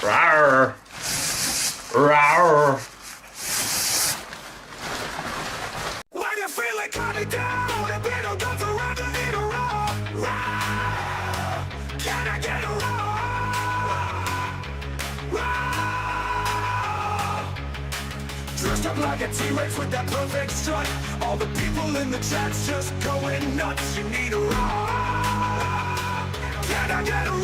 Rawr. Rawr. When you feel it coming down, the battle goes around and need a roar. Rawr. Can I get a roar? Rawr. Dressed up like a T-Rex with that perfect strut. All the people in the chat's just going nuts. You need a roar. Can I get a roar?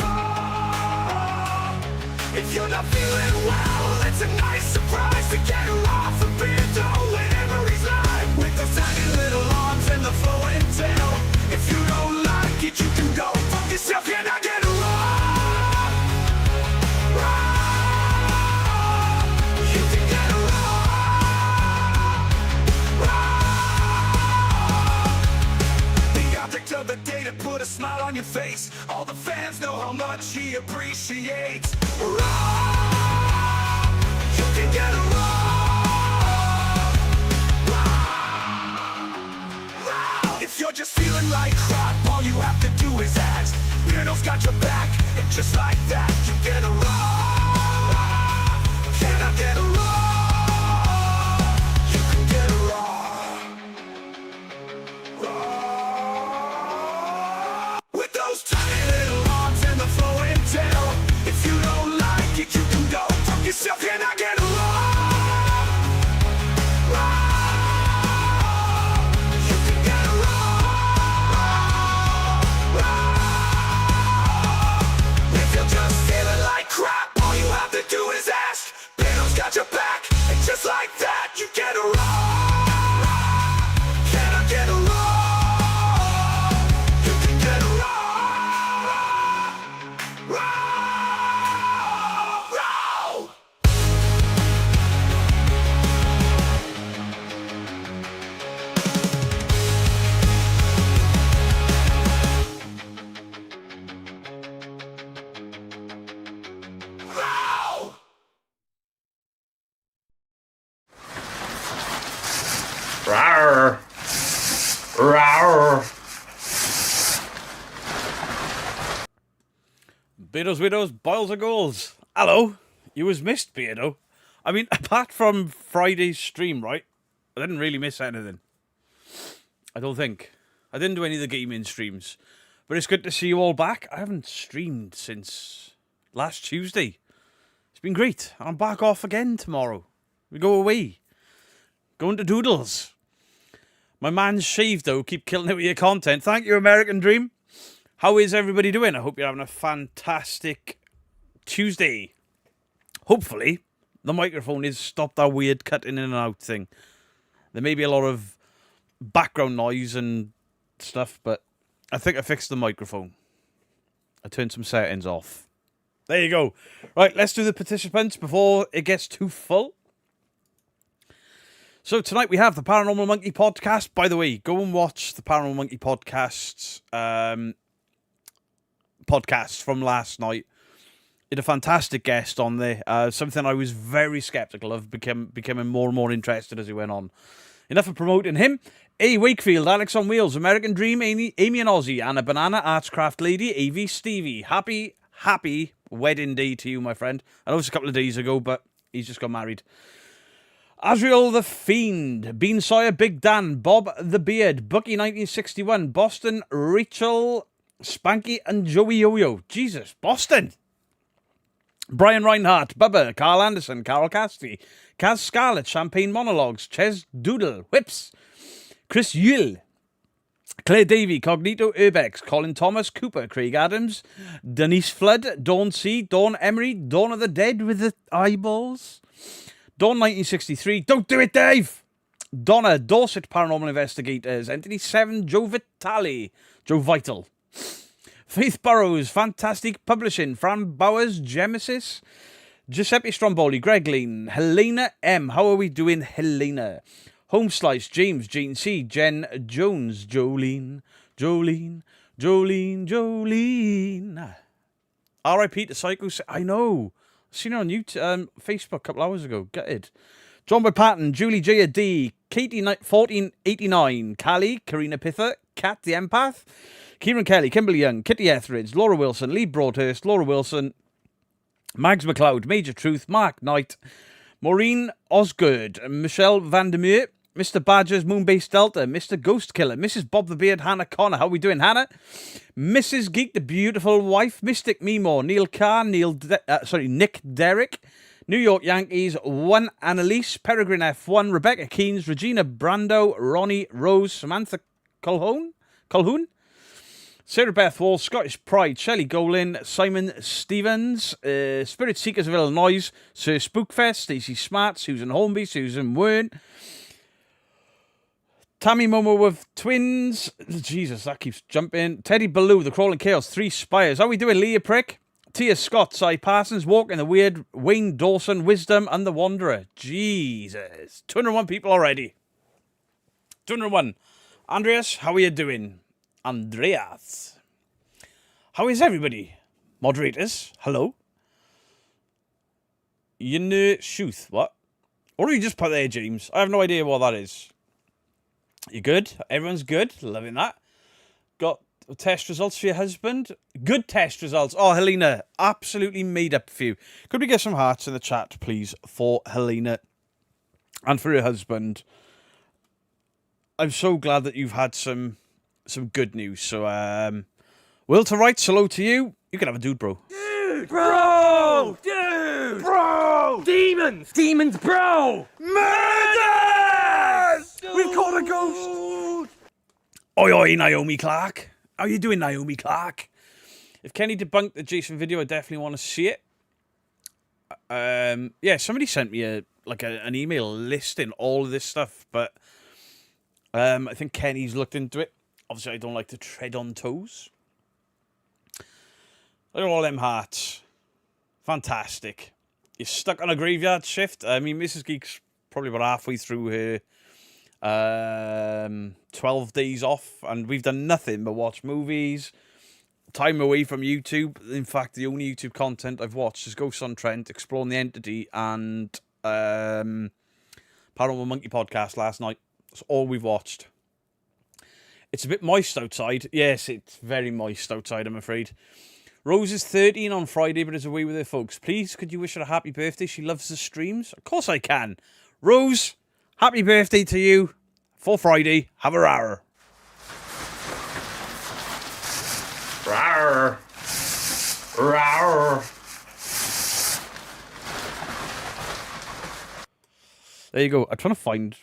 If you're not feeling well, it's a nice surprise to get her off and be a doll in Emery's life. With those tiny little arms and the flowing tail. If you don't like it, you can go fuck yourself. Can I get a roar? Roar. You can get a roar. Roar. The object of the day to put a smile on your face. All the fans know how much he appreciates. Roar. You can get a roar. Roar. If you're just feeling like crap, all you have to do is ask. Beardo's got your back, and just like that, you get a roar. Can I get a roar? You can get a roar. Roar. With those tiny little arms and the flowing tail. If you don't like it, you can go fuck yourself. Can I get a roar? Roar. You can get a roar. Roar. If you're just feeling like crap, all you have to do is ask. Beardo's got your back, and just like that, you get a roar. Can I get a roar? You can get a roar. Roar. Rawr. Rawr. Beardo's Widows, Boils and Goals. Hello. You was missed, Beardo. I mean, apart from Friday's stream, right? I didn't really miss anything. I don't think. I didn't do any of the gaming streams. But it's good to see you all back. I haven't streamed since last Tuesday. It's been great. I'm back off again tomorrow. We go away. Going to Doodles. My man's shaved, though. Keep killing it with your content. Thank you, American Dream. How is everybody doing? I hope you're having a fantastic Tuesday. Hopefully, the microphone has stopped that weird cutting in and out thing. There may be a lot of background noise and stuff, but I think I fixed the microphone. I turned some settings off. There you go. Right, let's do the participants before it gets too full. So tonight we have the Paranormal Monkey podcast. By the way, go and watch the Paranormal Monkey podcasts from last night. Did a fantastic guest on there. Something I was very skeptical of, becoming more and more interested as he went on. Enough of promoting him. A. Wakefield, Alex on Wheels, American Dream, Amy and Ozzy, Anna Banana, Artscraft Lady, AV Stevie. Happy wedding day to you, my friend. I know it's a couple of days ago, but he's just got married. Azriel the Fiend, Bean Sawyer, Big Dan, Bob the Beard, Bucky 1961, Boston, Rachel, Spanky, and Joey Yo-Yo. Jesus, Boston. Brian Reinhardt, Bubba, Carl Anderson, Carol Casti, Kaz Scarlett, Champagne Monologues, Ches Doodle, Whips, Chris Yule, Claire Davey, Cognito Urbex, Colin Thomas, Cooper, Craig Adams, Denise Flood, Dawn C, Dawn Emery, Dawn of the Dead with the eyeballs, Dawn 1963, Don't Do It, Dave! Donna, Dorset Paranormal Investigators, Entity 7, Joe Vitale, Joe Vital, Faith Burrows, Fantastic Publishing, Fran Bowers, Genesis, Giuseppe Stromboli, Greg Lean, Helena M. How are we doing, Helena? Home Slice, James, Jane C, Jen Jones, Jolene. R.I.P. to Psycho. I know. Seen her on YouTube, Facebook a couple hours ago. Gutted. John by Patton, Julie J. D, Katie 1489, Callie, Karina Pither, Kat the Empath, Kieran Kelly, Kimberly Young, Kitty Etheridge, Laura Wilson, Lee Broadhurst, Laura Wilson, Mags McLeod, Major Truth, Mark Knight, Maureen Osgood, Michelle Vandermeer, Mr. Badgers, Moonbase Delta, Mr. Ghost Killer, Mrs. Bob the Beard, Hannah Connor. How we doing, Hannah? Mrs. Geek, the beautiful wife, Mystic Mimo, Neil Carr, Nick Derrick, New York Yankees, One Annalise, Peregrine F1, Rebecca Keynes, Regina Brando, Ronnie Rose, Samantha Colhoun, Sarah Beth Wall, Scottish Pride, Shelley Golin, Simon Stevens, Spirit Seekers of Illinois, Sir Spookfest, Stacey Smart, Susan Holmby, Susan Wern, Tammy Momo with Twins, Jesus, that keeps jumping, Teddy Ballou, The Crawling Chaos, Three Spires, how we doing, Leah Prick, Tia Scott, Cy Parsons, Walking the Weird, Wayne Dawson, Wisdom, and The Wanderer. Jesus, 201 people already. 201. Andreas, how are you doing? Andreas. How is everybody? Moderators, hello? You know, Shuth, what? What do you just put there, James? I have no idea what that is. You good? Everyone's good? Loving that. Got test results for your husband? Good test results. Oh, Helena, absolutely made up for you. Could we get some hearts in the chat, please, for Helena and for her husband? I'm so glad that you've had some good news. So, Will to Wright, hello to you. You can have a dude, bro. Dude, bro! Dude! Bro! Demons! Demons, bro! Murders! We've caught a ghost! Oi, oi, Naomi Clark. How you doing, Naomi Clark? If Kenny debunked the Jason video, I definitely want to see it. Yeah, somebody sent me an email listing all of this stuff, but I think Kenny's looked into it. Obviously, I don't like to tread on toes. Look at all them hearts. Fantastic. You're stuck on a graveyard shift. I mean, Mrs. Geek's probably about halfway through her 12 days off, and we've done nothing but watch movies, time away from YouTube. In fact, the only YouTube content I've watched is Ghosts on Trent, Exploring the Entity, and Paranormal Monkey podcast last night. That's all we've watched. It's a bit moist outside. Yes, it's very moist outside, I'm afraid. Rose is 13 on Friday, but is away with her folks. Please, could you wish her a happy birthday? She loves the streams. Of course I can. Rose, happy birthday to you for Friday. Have a rar. Rawr. Rawr. There you go. I'm trying to find...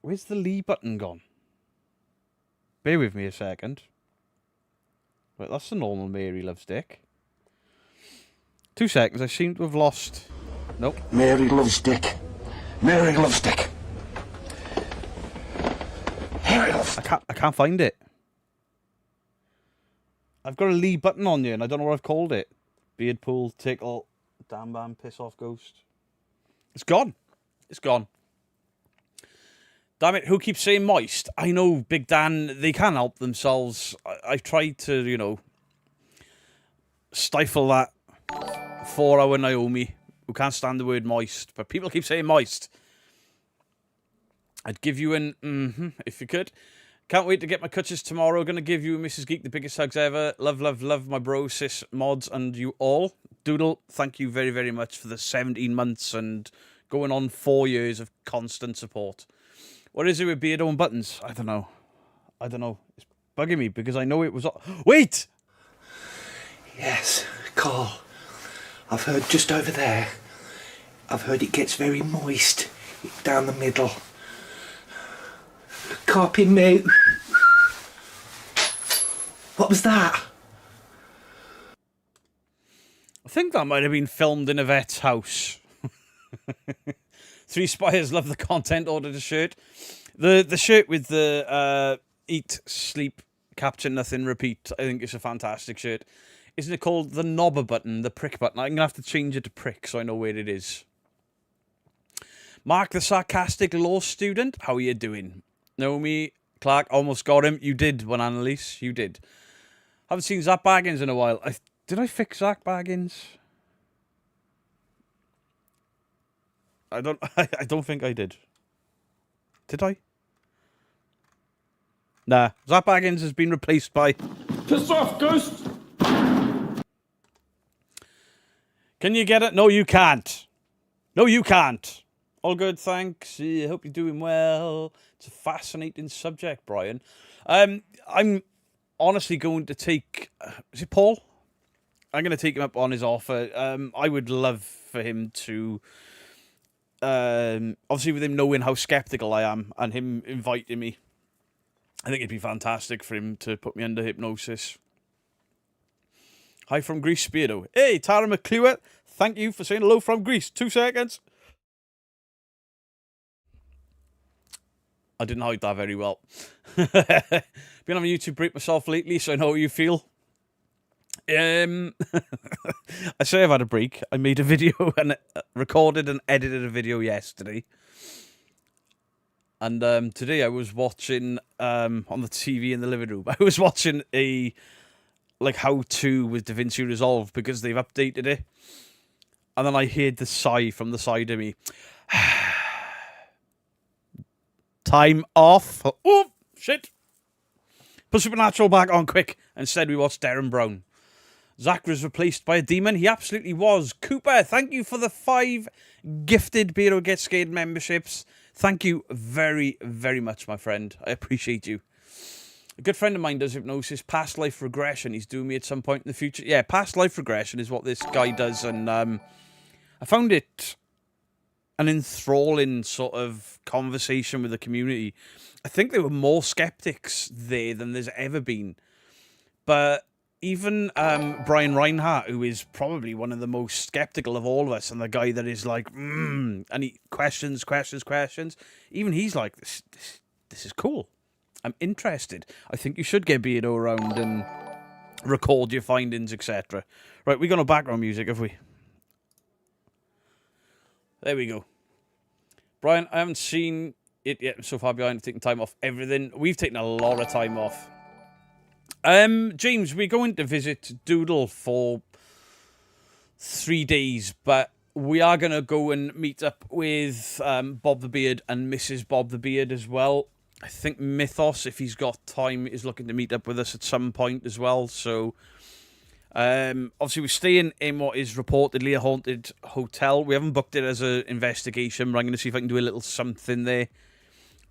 Where's the Lee button gone? Bear with me a second. Wait, that's the normal Mary Loves Dick. 2 seconds. I seem to have lost... Nope. Mary loves Dick. Mary loves Dick. Mary loves... I can't find it. I've got a Lee button on you, and I don't know what I've called it. Beard pool, tickle, damn bam, piss off ghost. It's gone. It's gone. Damn it, who keeps saying moist? I know, Big Dan, they can't help themselves. I've tried to, stifle that 4-hour Naomi, who can't stand the word moist. But people keep saying moist. I'd give you an if you could. Can't wait to get my cutches tomorrow. Gonna give you and Mrs. Geek the biggest hugs ever. Love, love, love my bro, sis, mods, and you all. Doodle, thank you very, very much for the 17 months and going on 4 years of constant support. What is it with beard on buttons? I don't know. It's bugging me because I know it was... Wait! Yes, Carl. I've heard just over there. I've heard it gets very moist down the middle. Copy me. What was that? I think that might have been filmed in a vet's house. Three Spires, love the content, ordered a shirt. The shirt with the eat, sleep, capture nothing, repeat, I think is a fantastic shirt. Isn't it called the knobber button, the prick button? I'm going to have to change it to prick so I know where it is. Mark the sarcastic law student, how are you doing? Naomi Clark, almost got him. You did, one Annalise, you did. Haven't seen Zach Baggins in a while. Did I fix Zach Baggins? I don't think I did. Did I? Nah. Zach Baggins has been replaced by... Piss off, ghost! Can you get it? No, you can't. No, you can't. All good, thanks. I hope you're doing well. It's a fascinating subject, Brian. I'm honestly going to take... is it Paul? I'm going to take him up on his offer. I would love for him to... obviously, with him knowing how sceptical I am and him inviting me, I think it'd be fantastic for him to put me under hypnosis. Hi from Greece, Speedo. Hey, Tara McClure. Thank you for saying hello from Greece. 2 seconds. I didn't hide that very well. Been on a YouTube break myself lately, so I know how you feel. I say I've had a break. I made a video and recorded and edited a video yesterday. And today I was watching on the TV in the living room. I was watching a how-to with DaVinci Resolve because they've updated it. And then I heard the sigh from the side of me. Time off. Oh, shit. Put Supernatural back on quick. Instead, we watched Darren Brown. Zach was replaced by a demon. He absolutely was. Cooper, thank you for the 5 gifted Beero Get Scared memberships. Thank you very, very much, my friend. I appreciate you. A good friend of mine does hypnosis, past life regression. He's doing me at some point in the future. Yeah, past life regression is what this guy does. And I found it an enthralling sort of conversation with the community. I think there were more skeptics there than there's ever been. But even Brian Reinhardt, who is probably one of the most skeptical of all of us, and the guy that is like, and he questions. Even he's like, this is cool. I'm interested. I think you should get Beardo around and record your findings, etc. Right, we got no background music, have we? There we go. Brian, I haven't seen it yet. I'm so far behind. I've taken time off everything. We've taken a lot of time off. James, we're going to visit Doodle for 3 days, but we are going to go and meet up with Bob the Beard and Mrs. Bob the Beard as well. I think Mythos, if he's got time, is looking to meet up with us at some point as well. So, obviously, we're staying in what is reportedly a haunted hotel. We haven't booked it as an investigation, but I'm going to see if I can do a little something there.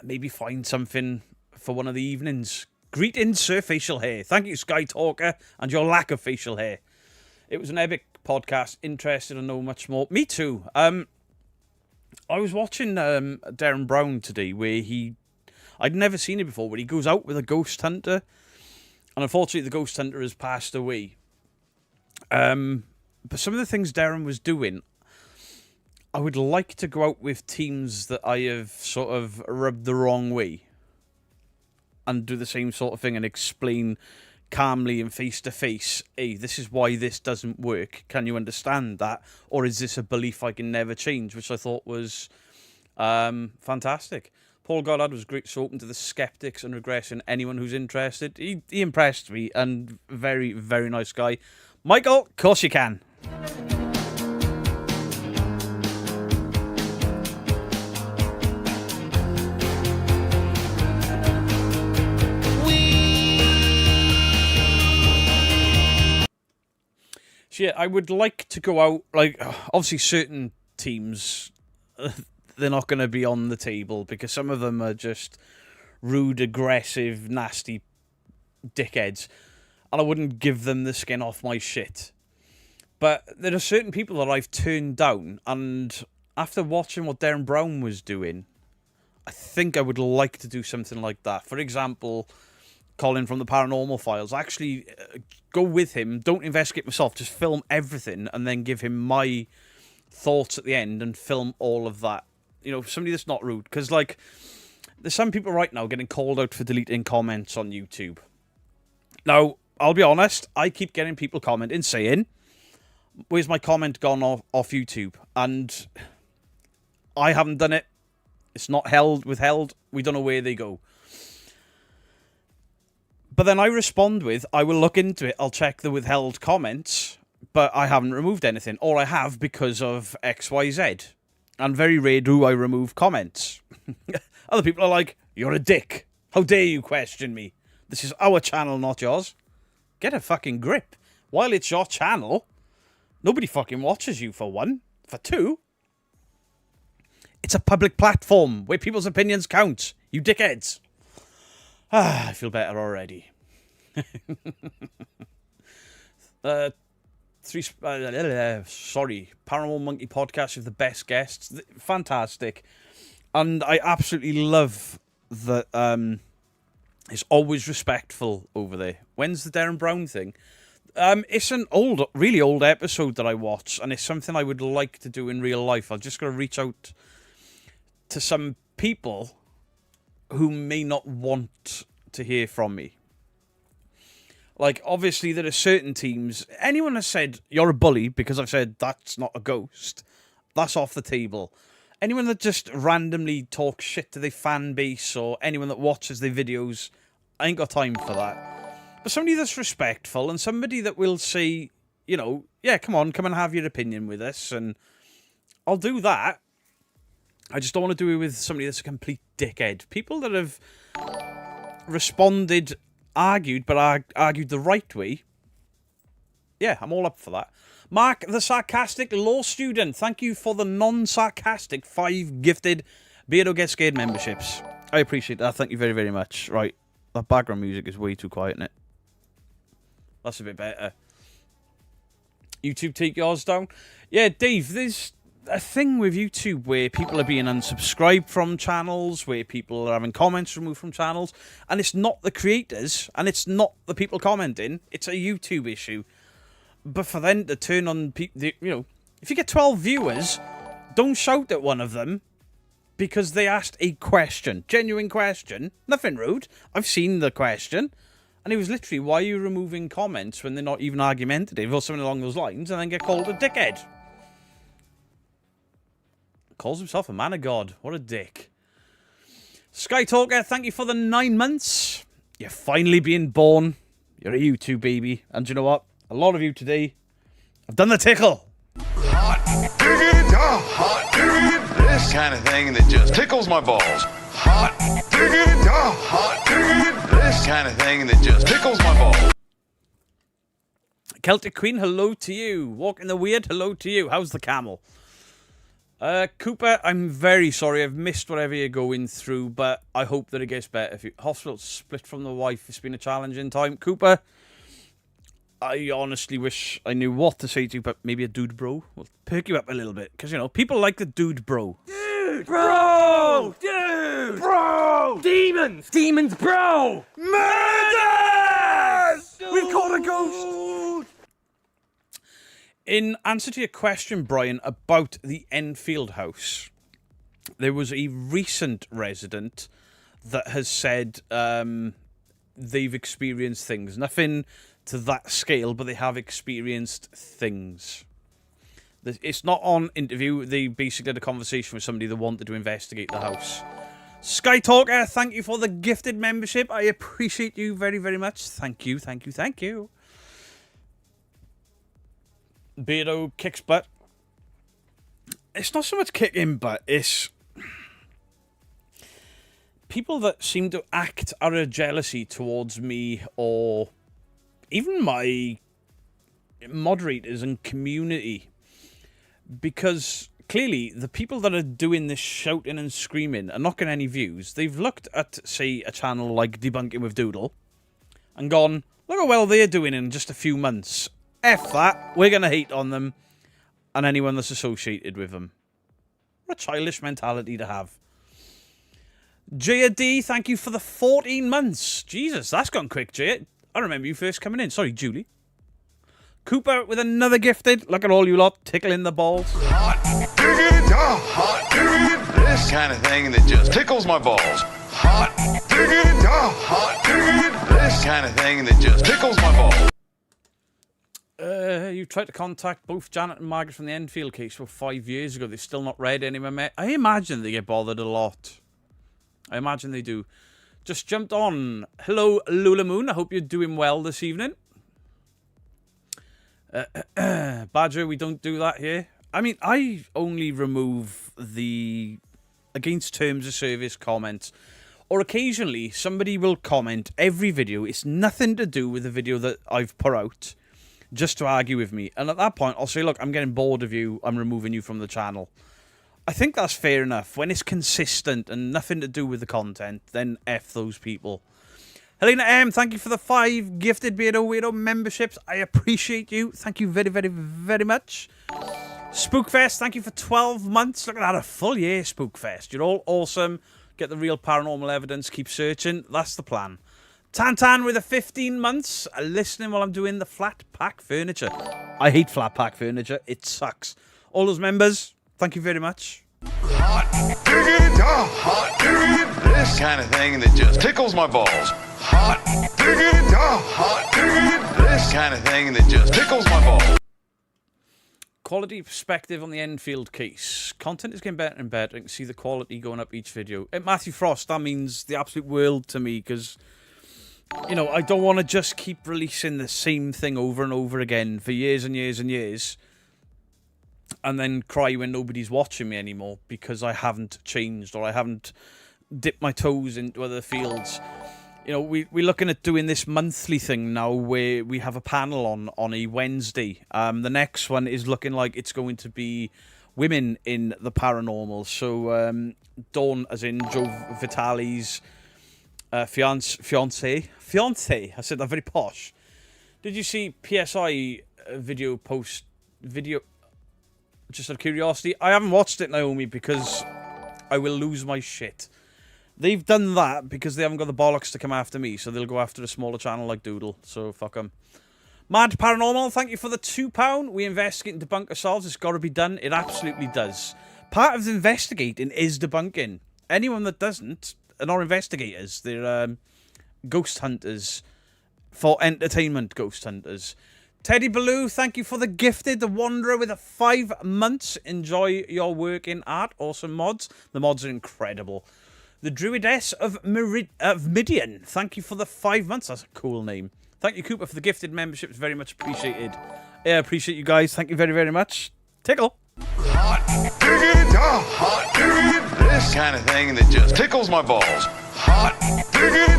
Maybe find something for one of the evenings. Greetings, Sir Facial Hair. Thank you, Sky Talker, and your lack of facial hair. It was an epic podcast. Interested to know much more. Me too. I was watching Darren Brown today, where I'd never seen it before, but he goes out with a ghost hunter. And unfortunately, the ghost hunter has passed away. But some of the things Darren was doing, I would like to go out with teams that I have sort of rubbed the wrong way. And do the same sort of thing and explain calmly and face-to-face, hey, this is why this doesn't work. Can you understand that? Or is this a belief I can never change? Which I thought was fantastic. Paul Goddard was great, so open to the skeptics and regression. Anyone who's interested, he impressed me, and very, very nice guy. Michael, of course you can. So yeah, I would like to go out, obviously certain teams... they're not going to be on the table because some of them are just rude, aggressive, nasty dickheads. And I wouldn't give them the skin off my shit. But there are certain people that I've turned down. And after watching what Darren Brown was doing, I think I would like to do something like that. For example, Colin from the Paranormal Files. Actually, go with him. Don't investigate myself. Just film everything and then give him my thoughts at the end and film all of that. You know, somebody that's not rude. Because, there's some people right now getting called out for deleting comments on YouTube. Now, I'll be honest, I keep getting people commenting saying, where's my comment gone off YouTube? And I haven't done it. It's not withheld. We don't know where they go. But then I respond with, I will look into it. I'll check the withheld comments. But I haven't removed anything. Or I have because of XYZ. And very rare do I remove comments. Other people are like, you're a dick. How dare you question me? This is our channel, not yours. Get a fucking grip. While it's your channel, Nobody fucking watches you, for one. For two, it's a public platform where people's opinions count. You dickheads. I feel better already. Paranormal Monkey Podcast with the best guests. Fantastic. And I absolutely love that it's always respectful over there. When's the Darren Brown thing? It's an really old episode that I watched, and it's something I would like to do in real life. I've just got to reach out to some people who may not want to hear from me. Like, obviously, there are certain teams. Anyone has said, you're a bully, because I've said, that's not a ghost. That's off the table. Anyone that just randomly talks shit to their fan base, or anyone that watches their videos, I ain't got time for that. But somebody that's respectful, and somebody that will say, you know, yeah, come and have your opinion with us, and I'll do that. I just don't want to do it with somebody that's a complete dickhead. People that have responded, argued, but argued the right way. Yeah, I'm all up for that. Mark, the sarcastic law student, thank you for the non-sarcastic 5 gifted Beardo Get Scared memberships. I appreciate that. Thank you very, very much. Right, that background music is way too quiet, isn't it? That's a bit better. YouTube, take yours down. Yeah, Dave, there's a thing with YouTube where people are being unsubscribed from channels, where people are having comments removed from channels, and it's not the creators, and it's not the people commenting, it's a YouTube issue. But for them to turn on people, you know, if you get 12 viewers, don't shout at one of them because they asked a question, genuine question, nothing rude. I've seen the question, and it was literally, why are you removing comments when they're not even argumentative or something along those lines, and then get called a dickhead? Calls himself a man of God. What a dick. Sky Talker, thank you for the 9 months. You're finally being born. You're a YouTube baby. And you know what? A lot of you today have done the tickle. Hot diggity, hot diggity, this kind of thing that just tickles my balls. Hot diggity, hot diggity, this kind of thing that just tickles my balls. Celtic Queen, hello to you. Walking the Weird, hello to you. How's the camel? Cooper, I'm very sorry. I've missed whatever you're going through, but I hope that it gets better. If you hospital split from the wife, it's been a challenging time. Cooper, I honestly wish I knew what to say to you, but maybe a dude bro will perk you up a little bit. Because, you know, people like the dude bro. Dude, bro! Dude! Bro! Demons! Demons, bro! Murders! We've caught a ghost! In answer to your question, Brian, about the Enfield house, there was a recent resident that has said they've experienced things. Nothing to that scale, but they have experienced things. It's not on interview. They basically had a conversation with somebody that wanted to investigate the house. Sky Talker, thank you for the gifted membership. I appreciate you very, very much. Thank you, thank you, thank you. Beardo kicks butt. It's not so much kicking butt, it's people that seem to act out of jealousy towards me, or even my moderators and community, because clearly the people that are doing this shouting and screaming are not getting any views. They've looked at, say, a channel like Debunking with Doodle and gone, look how well they're doing in just a few months. F that, we're going to hate on them and anyone that's associated with them. What a childish mentality to have. J.D., thank you for the 14 months. Jesus, that's gone quick, Jay. I remember you first coming in. Sorry, Julie. Cooper with another gifted. Look at all you lot tickling the balls. Hot diggity, this kind of thing that just tickles my balls. Hot diggity, this kind of thing that just tickles my balls. You tried to contact both Janet and Margaret from the Enfield case for 5 years ago. They've still not read any of I imagine they get bothered a lot. I imagine they do. Just jumped on. Hello, Lula Moon. I hope you're doing well this evening. Badger, we don't do that here. I mean, I only remove the against terms of service comments. Or occasionally, somebody will comment every video. It's nothing to do with the video that I've put out. just to argue with me. And at that point, I'll say, look, I'm getting bored of you. I'm removing you from the channel. I think that's fair enough. When it's consistent and nothing to do with the content, then F those people. Helena M, thank you for the 5 gifted Beardo Weirdo memberships. I appreciate you. Thank you very, very, very much. Spookfest, thank you for 12 months. Look at that, a full year, Spookfest. You're all awesome. Get the real paranormal evidence. Keep searching. That's the plan. Tantan with the 15 months. Listening while I'm doing the flat pack furniture. I hate flat pack furniture. It sucks. All those members, thank you very much. Hot diggity, hot diggity, this kind of thing that just tickles my balls. Hot diggity, hot diggity, this kind of thing that just tickles my balls. Quality perspective on the Enfield case. Content is getting better and better. I can see the quality going up each video. Matthew Frost, that means the absolute world to me, because, you know, I don't want to just keep releasing the same thing over and over again for years and years and years, and then cry when nobody's watching me anymore because I haven't changed or I haven't dipped my toes into other fields. You know, we're looking at doing this monthly thing now where we have a panel on a Wednesday. The next one is looking like it's going to be women in the paranormal. So Dawn, as in Joe Vitale's fiance. I said that very posh. Did you see PSI video post video? Just out of curiosity, I haven't watched it, Naomi, because I will lose my shit. They've done that because they haven't got the bollocks to come after me, so they'll go after a smaller channel like Doodle, so fuck them. Mad Paranormal, thank you for the £2. We investigate and debunk ourselves. It's got to be done. It absolutely does. Part of investigating is debunking. Anyone that doesn't are not investigators. They're ghost hunters. For entertainment, ghost hunters. Teddy Baloo, thank you for the gifted. The Wanderer with a 5 months. Enjoy your work in art. Awesome mods. The mods are incredible. The Druidess of Midian, thank you for the 5 months. That's a cool name. Thank you, Cooper, for the gifted memberships. Very much appreciated. Yeah, appreciate you guys. Thank you very, very much. Tickle. Hot diggity, this kind of thing that just tickles my balls. Hot diggity,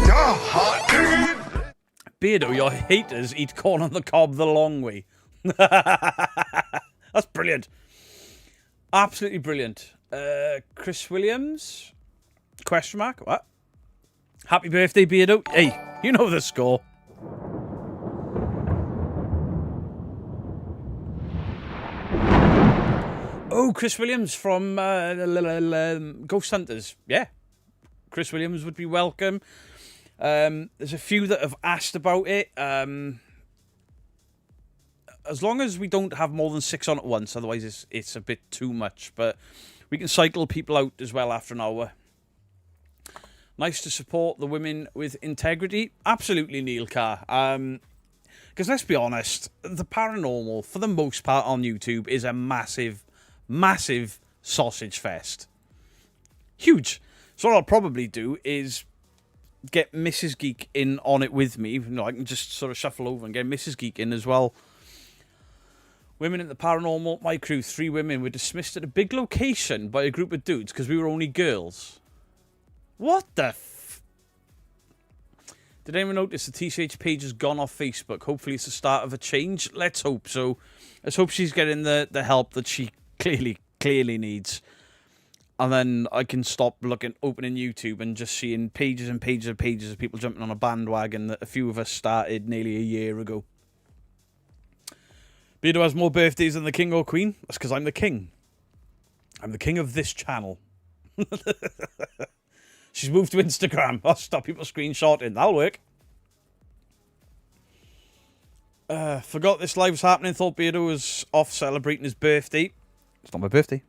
Beardo, your haters eat corn on the cob the long way. That's brilliant. Absolutely brilliant. Chris Williams? Question mark? What? Happy birthday, Beardo. Hey, you know the score. Oh, Chris Williams from Ghost Hunters. Yeah. Chris Williams would be welcome. There's a few that have asked about it. As long as we don't have more than 6 on at once, otherwise it's a bit too much. But we can cycle people out as well after an hour. Nice to support the women with integrity. Absolutely, Neil Carr. Because let's be honest, the paranormal, for the most part on YouTube, is a massive, massive sausage fest. Huge. So what I'll probably do is get Mrs. Geek in on it with me. You know, I can just sort of shuffle over and get Mrs. Geek in as well. Women in the paranormal, my crew, 3 women, were dismissed at a big location by a group of dudes because we were only girls. What the f... Did anyone notice the TCH page has gone off Facebook? Hopefully it's the start of a change. Let's hope so. Let's hope she's getting the help that she clearly needs. And then I can stop opening YouTube and just seeing pages and pages and pages of people jumping on a bandwagon that a few of us started nearly a year ago. Beardo has more birthdays than the king or queen. That's because I'm the king. I'm the king of this channel. She's moved to Instagram. I'll stop people screenshotting. That'll work. Forgot this live was happening. Thought Beardo was off celebrating his birthday. It's not my birthday.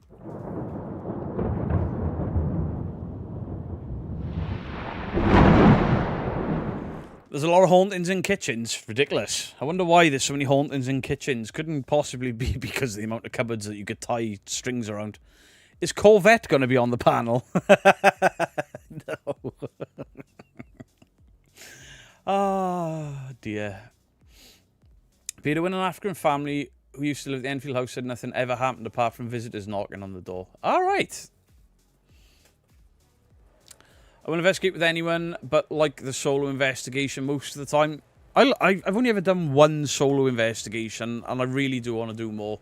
There's a lot of hauntings in kitchens. Ridiculous. I wonder why there's so many hauntings in kitchens. Couldn't possibly be because of the amount of cupboards that you could tie strings around. Is Corvette going to be on the panel? No. Oh, dear. Peter, in an African family who used to live at the Enfield house, said nothing ever happened apart from visitors knocking on the door. All right. I will investigate with anyone, but like the solo investigation most of the time, I've only ever done one solo investigation, and I really do want to do more.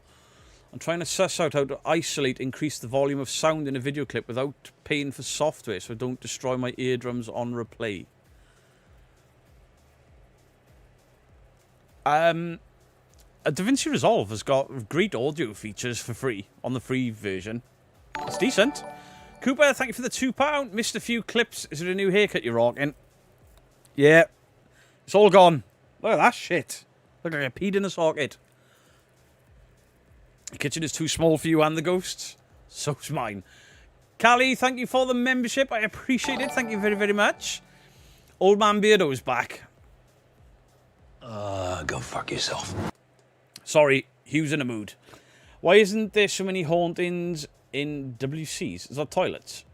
I'm trying to suss out how to increase the volume of sound in a video clip without paying for software so I don't destroy my eardrums on replay. DaVinci Resolve has got great audio features for free on the free version. It's decent. Cooper, thank you for the £2. Missed a few clips. Is it a new haircut you're rocking? Yeah. It's all gone. Look at that shit. Look like I peed in a socket. The kitchen is too small for you and the ghosts. So's mine. Callie, thank you for the membership. I appreciate it. Thank you very, very much. Old Man Beardo is back. Go fuck yourself. Sorry, Hugh's in a mood. Why isn't there so many hauntings in WCs? Is that toilets?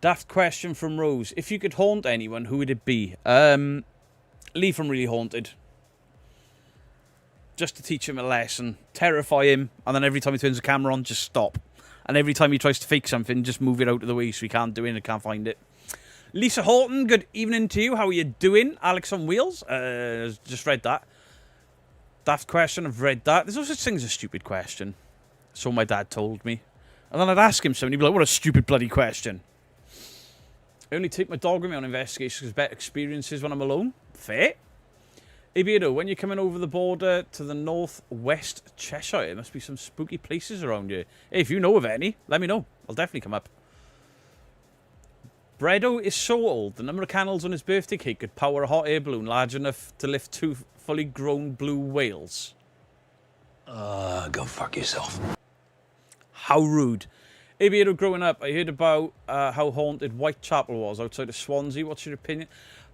Daft question from Rose. If you could haunt anyone, who would it be? Lee from Really Haunted. Just to teach him a lesson. Terrify him, and then every time he turns the camera on, just stop. And every time he tries to fake something, just move it out of the way so he can't do it and can't find it. Lisa Horton, good evening to you. How are you doing? Alex on Wheels, just read that. Daft question, I've read that. There's no such thing as a stupid question. So my dad told me. And then I'd ask him something, he'd be like, what a stupid bloody question. I only take my dog with me on investigations because better experiences when I'm alone. Fair. Hey Beardo, when you're coming over the border to the northwest Cheshire, there must be some spooky places around here. Hey, if you know of any, let me know. I'll definitely come up. Bredo is so old, the number of candles on his birthday cake could power a hot air balloon large enough to lift 2 fully grown blue whales. Go fuck yourself. How rude. Hey Beardo, growing up, I heard about how haunted Whitechapel was outside of Swansea. What's your opinion?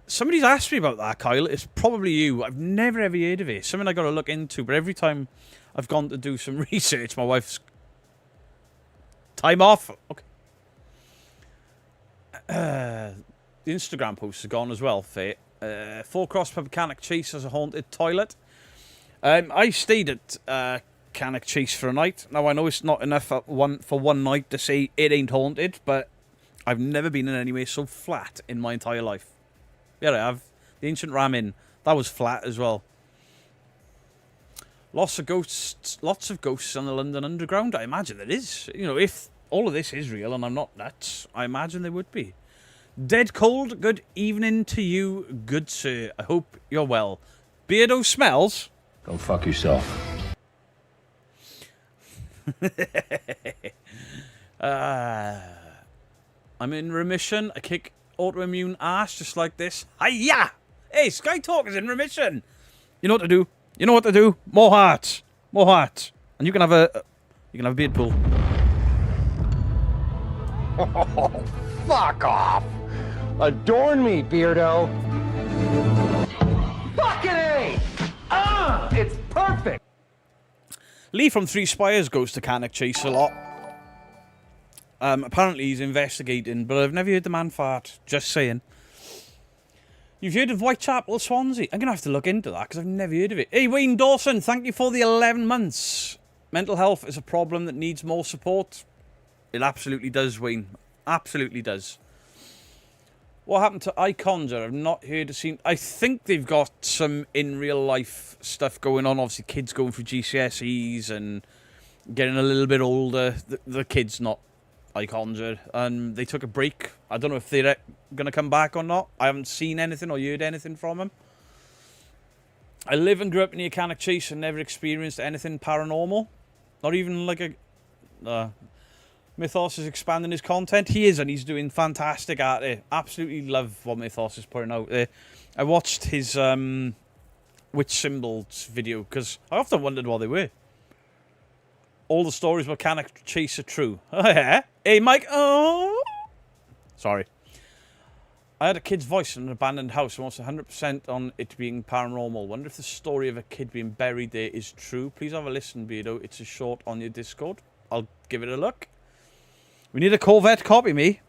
Somebody's asked me about that, Kyle. It's probably you. I've never ever heard of it. Something I got to look into, but every time I've gone to do some research, my wife's... Time off. Okay. The Instagram posts are gone as well, Fate. 4 Cross Pub Cannock Chase has a haunted toilet. I stayed at Cannock Chase for a night. Now, I know it's not enough for one night to say it ain't haunted, but I've never been in anywhere so flat in my entire life. Yeah, I have. The Ancient Ram Inn. That was flat as well. Lots of ghosts on the London Underground. I imagine there is. You know, if all of this is real and I'm not nuts, I imagine there would be. Dead Cold, good evening to you, good sir. I hope you're well. Beardo Smells. Go fuck yourself. I'm in remission. I kick autoimmune ass just like this. Hiya! Hey, Sky Talk is in remission. You know what to do. You know what to do. More hearts. More hearts. And you can have a beard pool. Oh, fuck off. Adorn me, Beardo. Fucking A! It's perfect. Lee from Three Spires goes to Cannock Chase a lot. Apparently he's investigating, but I've never heard the man fart. Just saying. You've heard of Whitechapel, Swansea? I'm going to have to look into that because I've never heard of it. Hey, Wayne Dawson, thank you for the 11 months. Mental health is a problem that needs more support. It absolutely does, Wayne. Absolutely does. What happened to iConjure? I've not heard or seen. I think they've got some in real life stuff going on. Obviously, kids going through GCSEs and getting a little bit older. The kids, not iConjure. And they took a break. I don't know if they're going to come back or not. I haven't seen anything or heard anything from them. I live and grew up near Cannock Chase and never experienced anything paranormal. Not even like a... Mythos is expanding his content. He is, and he's doing fantastic at it. Absolutely love what Mythos is putting out there. I watched his Witch Symbols video, because I often wondered what they were. All the stories about Cannock Chase are true. Oh, yeah? Hey, Mike. Oh! Sorry. I had a kid's voice in an abandoned house and almost 100% on it being paranormal. Wonder if the story of a kid being buried there is true. Please have a listen, Beardo. It's a short on your Discord. I'll give it a look. We need a Corvette copy, me.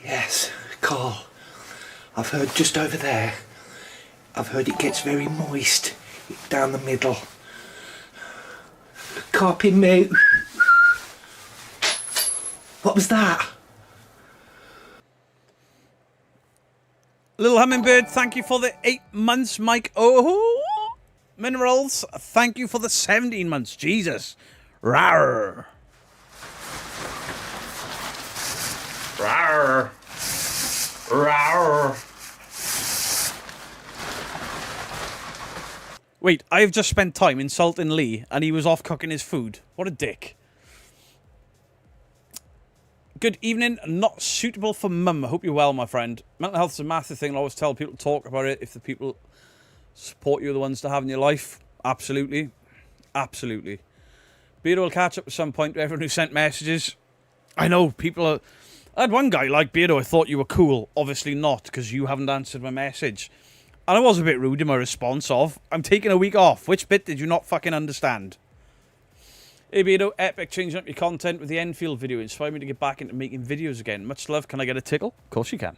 Yes, Carl. I've heard just over there. I've heard it gets very moist down the middle. Copy me. What was that? Little Hummingbird, thank you for the 8 months, Mike. Oh, Minerals, thank you for the 17 months. Jesus. Rawr. Rawr. Rawr. Wait, I've just spent time insulting Lee and he was off cooking his food. What a dick. Good evening. Not suitable for mum. I hope you're well, my friend. Mental health is a massive thing. I always tell people to talk about it. If the people support you are the ones to have in your life. Absolutely. Absolutely. Beardo will catch up at some point to everyone who sent messages. I know people are... I had one guy like, Beardo, I thought you were cool. Obviously not, because you haven't answered my message. And I was a bit rude in my response of, I'm taking a week off. Which bit did you not fucking understand? Hey Beardo, epic, changing up your content with the Enfield video. Inspired me to get back into making videos again. Much love. Can I get a tickle? Of course you can.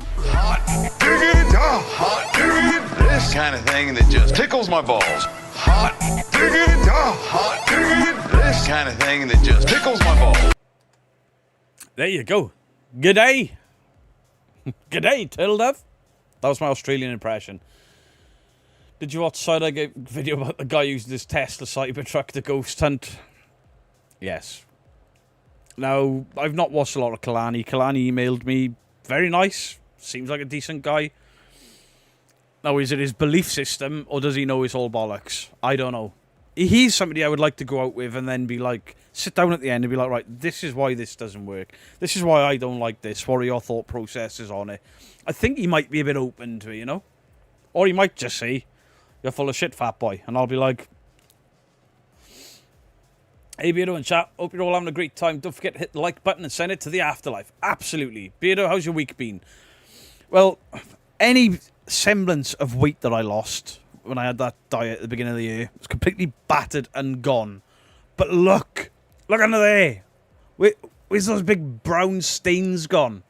Hot diggity, hot diggity, this kind of thing that just tickles my balls. Hot diggity, hot diggity, this kind of thing that just tickles my balls. There you go. G'day. G'day, Turtle Dove. That was my Australian impression. Did you watch Side Eye video about the guy using his Tesla Cybertruck to ghost hunt? Yes. Now, I've not watched a lot of Kalani. Kalani emailed me. Very nice. Seems like a decent guy. Now, is it his belief system, or does he know it's all bollocks? I don't know. He's somebody I would like to go out with and then be like, sit down at the end and be like, right, this is why this doesn't work. This is why I don't like this. What are your thought processes on it? I think he might be a bit open to it, you know? Or he might just say, you're full of shit, fat boy. And I'll be like, hey, Beardo and chat. Hope you're all having a great time. Don't forget to hit the like button and send it to the afterlife. Absolutely. Beardo, how's your week been? Well, any semblance of weight that I lost when I had that diet at the beginning of the year was completely battered and gone. But look under there. Where's those big brown stains gone?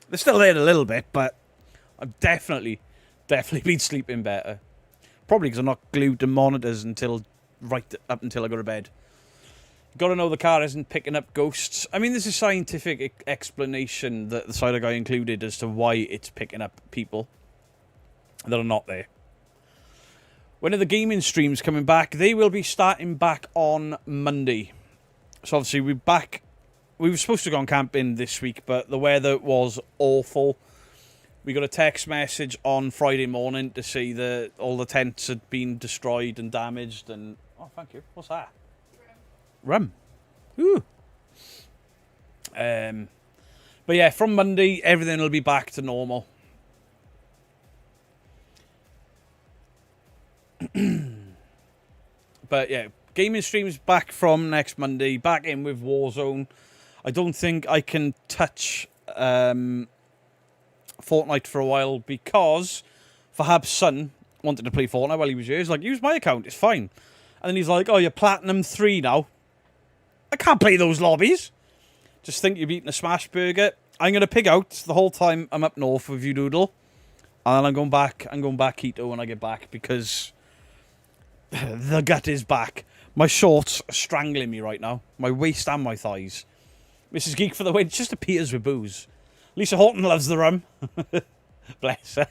They're still there a little bit, but I've definitely been sleeping better. Probably because I'm not glued to monitors right up until I go to bed. Got to know the car isn't picking up ghosts. I mean, there's a scientific explanation that the Cider Guy included as to why it's picking up people that are not there. When are the gaming streams coming back? They will be starting back on Monday. So obviously we're back. We were supposed to go on camping this week, but the weather was awful. We got a text message on Friday morning to say that all the tents had been destroyed and damaged. And oh, thank you. What's that? Rum. Ooh. But yeah, from Monday, everything will be back to normal. But yeah, gaming streams back from next Monday. Back in with Warzone. I don't think I can touch Fortnite for a while because Fahab's son wanted to play Fortnite while he was here. He's like, use my account, it's fine. And then he's like, oh, you're Platinum 3 now. I can't play those lobbies. Just think you've eaten a smash burger. I'm going to pig out the whole time I'm up north with you, Doodle. And then I'm going back keto when I get back because the gut is back. My shorts are strangling me right now. My waist and my thighs. Mrs. Geek for the win. Just appears with booze. Lisa Horton loves the rum. Bless her.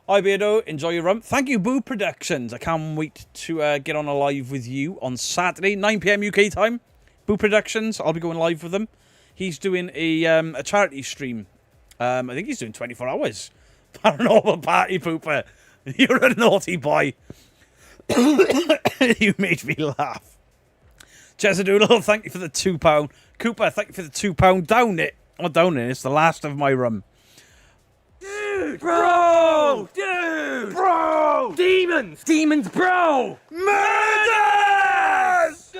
Hi, Beardo. Enjoy your rum. Thank you, Boo Productions. I can't wait to get on a live with you on Saturday, 9 PM UK time. Boo Productions. I'll be going live with them. He's doing a charity stream. I think he's doing 24 hours. Paranormal Party Pooper. You're a naughty boy. You made me laugh. Chesadoodle, thank you for the £2. Cooper, thank you for the £2. Down it. Not down it. It's the last of my rum. Dude! Bro! Dude! Bro! Demons! Demons, bro! Murders!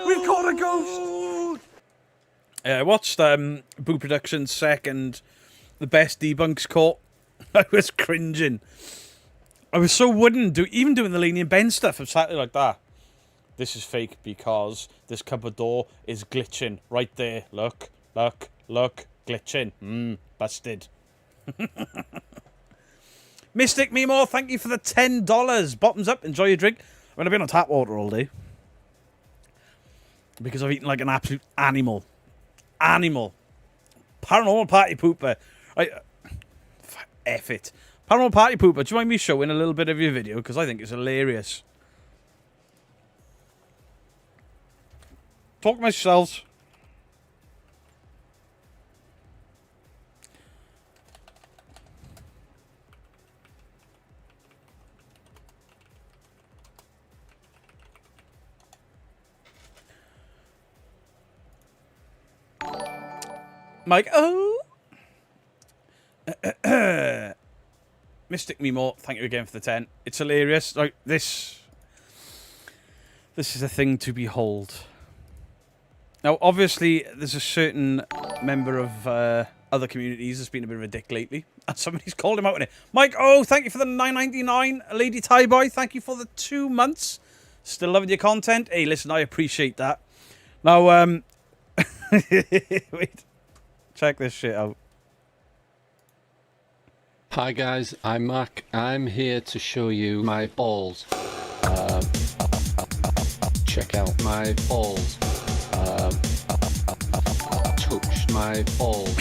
We've caught a ghost! I watched Boo Productions' second The Best Debunks Caught. I was cringing. I was so wooden, even doing the Laney and Ben stuff. I'm sat there like that. This is fake because this cupboard door is glitching. Right there. Look. Glitching. Busted. Mystic Mimo, thank you for the $10. Bottoms up. Enjoy your drink. I'm going to be on tap water all day. Because I've eaten like an absolute animal. Paranormal Party Pooper. F it. Paranormal Party Pooper, do you mind me showing a little bit of your video? Because I think it's hilarious. Talk myself. Mike, oh. Mystic Mimo, thank you again for the 10. It's hilarious. Like this is a thing to behold. Now, obviously, there's a certain member of other communities that's been a bit of a dick lately, and somebody's called him out on it. Mike, oh, thank you for the 9.99. Lady Thai Boy, thank you for the 2 months. Still loving your content. Hey, listen, I appreciate that. Now, wait, check this shit out. Hi guys, I'm Mac. I'm here to show you my balls. Check out my balls. Touch my balls.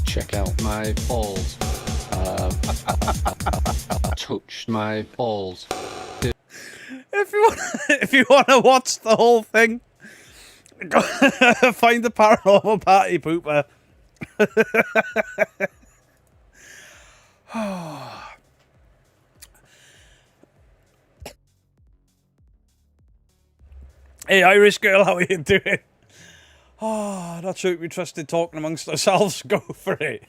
Check out my balls. Touch my balls. If you want to watch the whole thing, go find the Paranormal Party Pooper. Hey, Irish girl, how are you doing? Oh, not sure we trusted talking amongst ourselves. Go for it.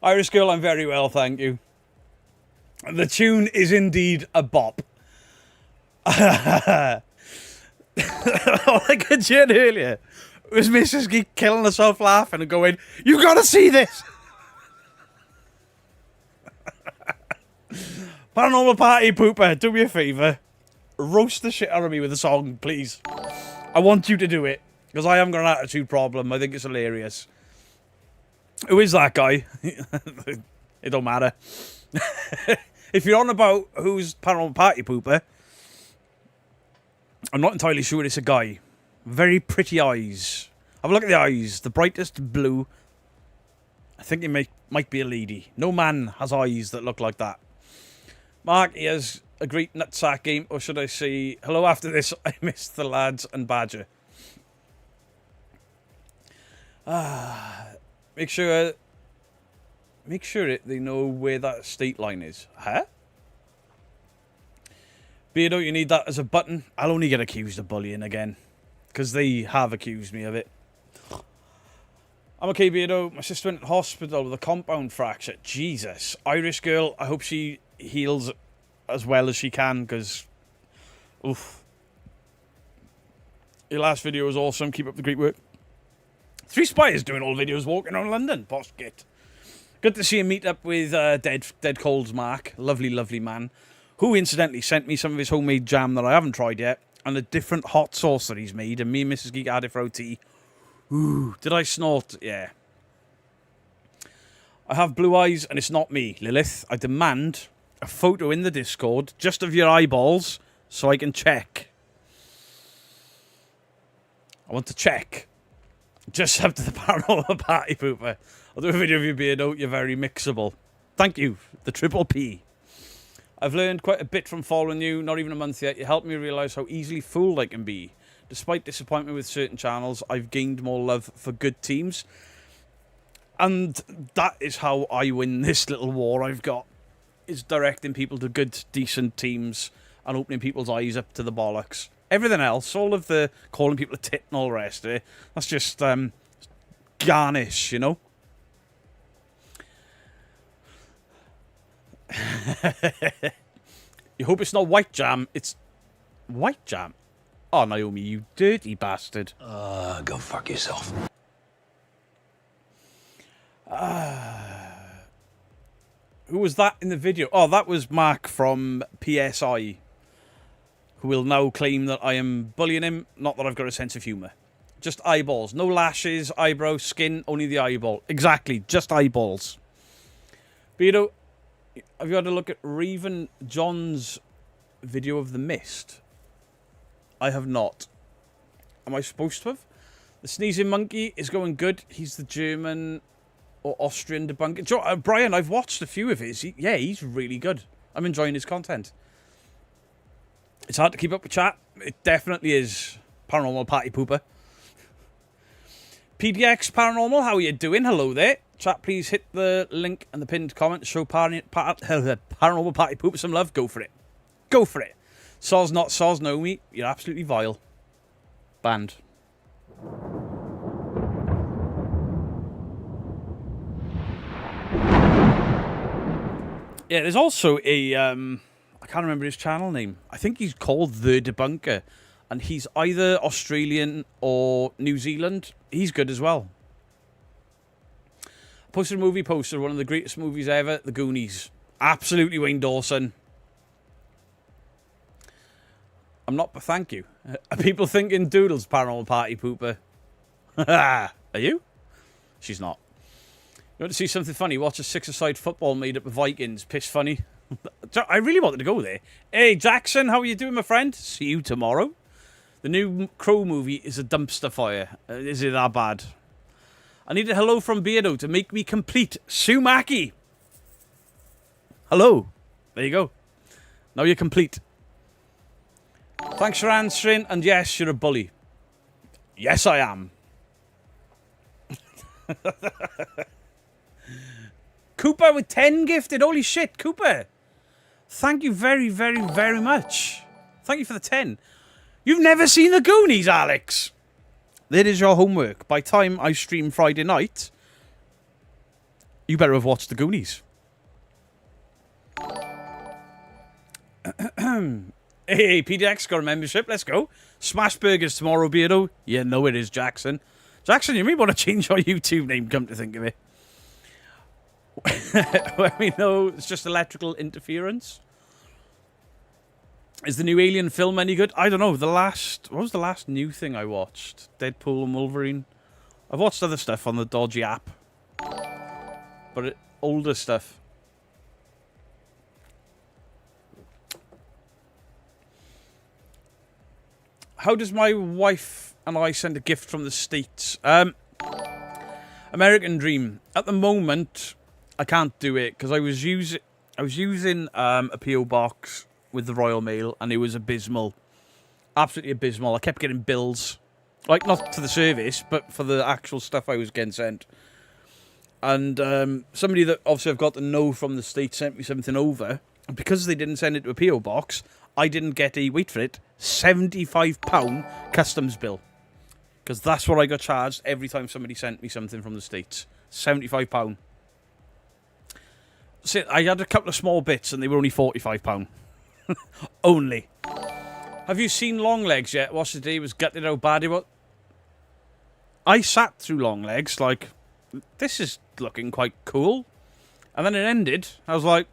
Irish girl, I'm very well, thank you. The tune is indeed a bop. All I could hear earlier was Mrs. Geek killing herself laughing and going, "You gotta see this!" Paranormal Party Pooper, do me a favour. Roast the shit out of me with a song, please. I want you to do it, because I haven't got an attitude problem. I think it's hilarious. Who is that guy? It don't matter. If you're on about who's Paranormal Party Pooper, I'm not entirely sure it's a guy. Very pretty eyes. Have a look at the eyes. The brightest blue. I think it might be a lady. No man has eyes that look like that. Mark, he has a great nutsack game. Or should I say, hello after this, I missed the lads and Badger. Make sure they know where that state line is. Huh? Beardo, you need that as a button. I'll only get accused of bullying again. Because they have accused me of it. I'm okay, Beardo. My sister went to hospital with a compound fracture. Jesus. Irish girl, I hope she heals as well as she can, because... Oof. Your last video was awesome. Keep up the great work. 3 Spires doing all videos walking around London. Boss git. Good to see him meet up with Dead Cold's Mark. Lovely, lovely man. Who incidentally sent me some of his homemade jam that I haven't tried yet. And a different hot sauce that he's made. And me and Mrs. Geek had it for OT. Ooh, did I snort? Yeah. I have blue eyes and it's not me, Lilith. I demand a photo in the Discord just of your eyeballs so I can check. I want to check. Just up to the Paranormal Party Pooper. I'll do a video of you, Beardo. You're very mixable. Thank you, the Triple P. I've learned quite a bit from following you. Not even a month yet. You helped me realise how easily fooled I can be. Despite disappointment with certain channels, I've gained more love for good teams. And that is how I win this little war I've got. Is directing people to good, decent teams and opening people's eyes up to the bollocks. Everything else, all of the calling people a tit and all the rest of it, that's just garnish, you know? You hope it's not white jam. It's white jam. Oh, Naomi, you dirty bastard. Go fuck yourself. Who was that in the video? Oh, that was Mark from PSI, who will now claim that I am bullying him. Not that I've got a sense of humour. Just eyeballs. No lashes, eyebrows, skin, only the eyeball. Exactly, just eyeballs. Beardo, have you had a look at Raven John's video of the mist? I have not. Am I supposed to have? The Sneezing Monkey is going good. He's the German or Austrian debunker. Brian, I've watched a few of his. He's really good. I'm enjoying his content. It's hard to keep up with chat. It definitely is. Paranormal Party Pooper. PDX Paranormal, how are you doing? Hello there. Chat, please hit the link and the pinned comment to show Paranormal Party Pooper some love. Go for it. Go for it. Soz not Soz, know me. You're absolutely vile. Banned. Yeah, there's also a, I can't remember his channel name. I think he's called The Debunker. And he's either Australian or New Zealand. He's good as well. Posted a movie poster, one of the greatest movies ever, The Goonies. Absolutely Wayne Dawson. I'm not, but thank you. Are people thinking Doodles, Paranormal Party Pooper? Are you? She's not. You want to see something funny? Watch a six-a-side football made up of Vikings. Piss funny. I really wanted to go there. Hey, Jackson, how are you doing, my friend? See you tomorrow. The new Crow movie is a dumpster fire. Is it that bad? I need a hello from Beardo to make me complete. Sumaki. Hello. There you go. Now you're complete. Thanks for answering. And yes, you're a bully. Yes, I am. Cooper with 10 gifted. Holy shit, Cooper. Thank you very, very, very much. Thank you for the 10. You've never seen the Goonies, Alex. There is your homework. By time I stream Friday night, you better have watched the Goonies. Hey, PDX got a membership. Let's go. Smash Burgers tomorrow, Beardo. You know it is, Jackson. Jackson, you may want to change your YouTube name, come to think of it. When we know it's just electrical interference. Is the new Alien film any good? I don't know. What was the last new thing I watched? Deadpool and Wolverine. I've watched other stuff on the dodgy app. But older stuff. How does my wife and I send a gift from the States? American Dream. At the moment, I can't do it because I was using a PO box with the Royal Mail, and it was abysmal. Absolutely abysmal. I kept getting bills. Like, not to the service, but for the actual stuff I was getting sent. And somebody that obviously I've got to know from the States sent me something over. And because they didn't send it to a PO box, I didn't get a, wait for it, £75 customs bill. Because that's what I got charged every time somebody sent me something from the States. £75. So I had a couple of small bits, and they were only £45. Only. Have you seen Long Legs yet? Watched the day, was gutted how bad it was. I sat through Long Legs like, this is looking quite cool. And then it ended. I was like,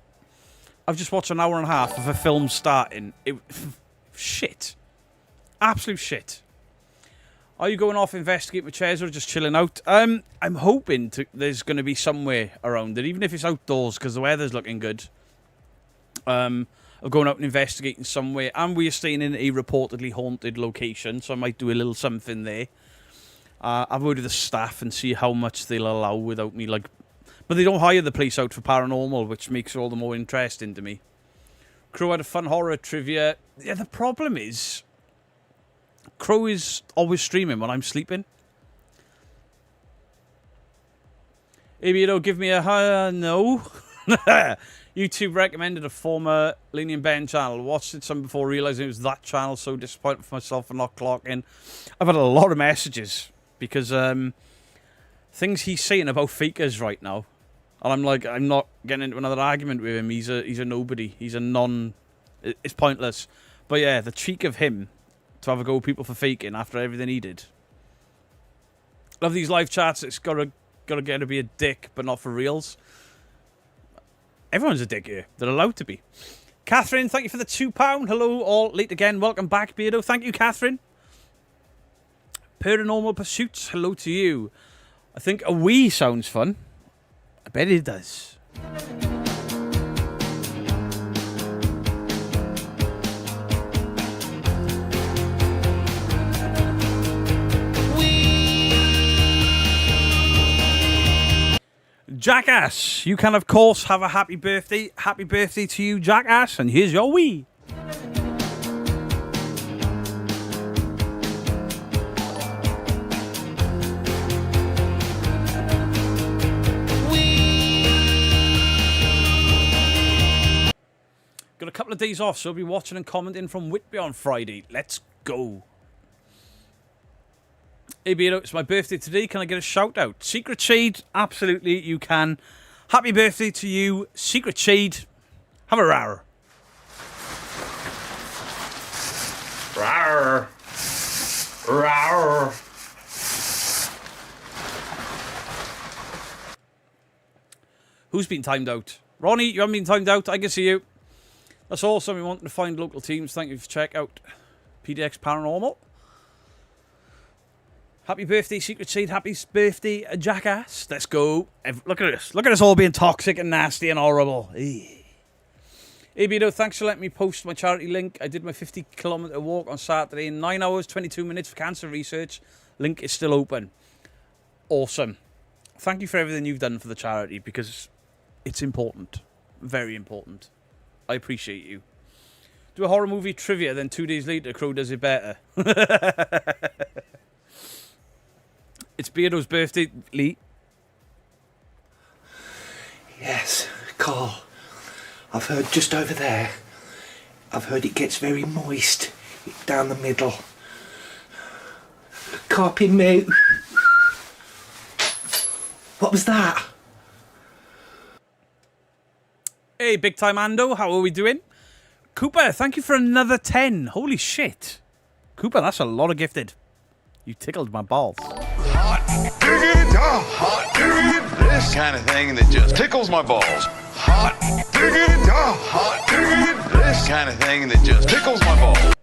I've just watched an hour and a half of a film starting. Shit. Absolute shit. Are you going off investigate with chairs or just chilling out? I'm hoping there's going to be somewhere around it, even if it's outdoors, because the weather's looking good. Of going out and investigating somewhere, and we are staying in a reportedly haunted location, so I might do a little something there. I've word with the staff and see how much they'll allow without me, like... But they don't hire the place out for paranormal, which makes it all the more interesting to me. Crow had a fun horror trivia. Yeah, the problem is... Crow is always streaming when I'm sleeping. Maybe you don't give me a no. YouTube recommended a former Lenny and Ben channel. Watched it some before realising it was that channel. So disappointed for myself for not clocking. I've had a lot of messages because things he's saying about fakers right now. And I'm like, I'm not getting into another argument with him. He's a nobody. He's a non... It's pointless. But yeah, the cheek of him to have a go at people for faking after everything he did. Love these live chats. It's gotta get to be a dick, but not for reals. Everyone's a dick here. They're allowed to be. Catherine, thank you for the £2. Hello, all late again. Welcome back, Beardo. Thank you, Catherine. Paranormal Pursuits, hello to you. I think a wee sounds fun. I bet it does. We Jackass, you can of course have a happy birthday. Happy birthday to you, Jackass, and here's your wee. Got a couple of days off, so I'll be watching and commenting from Whitby on Friday. Let's go. Hey Beardo, it's my birthday today. Can I get a shout out? Secret Shade, absolutely you can. Happy birthday to you, Secret Shade. Have a rar. Rar. Rar. Who's been timed out? Ronnie, you haven't been timed out. I can see you. That's awesome. We want to find local teams. Thank you for check out PDX Paranormal. Happy birthday, Secret Seed. Happy birthday, Jackass. Let's go. Look at us. Look at us all being toxic and nasty and horrible. Hey, Bido, thanks for letting me post my charity link. I did my 50-kilometre walk on Saturday in 9 hours, 22 minutes for cancer research. Link is still open. Awesome. Thank you for everything you've done for the charity because it's important. Very important. I appreciate you. Do a horror movie trivia, then 2 days later, Crow does it better. It's Beardo's birthday, Lee. Yes, Carl. I've heard just over there. I've heard it gets very moist down the middle. Copy me. What was that? Hey, Big Time Ando, how are we doing? Cooper, thank you for another 10. Holy shit. Cooper, that's a lot of gifted. You tickled my balls. Hot diggity, hot diggity, this kind of thing that just tickles my balls. Hot diggity, hot diggity, this kind of thing that just tickles my balls.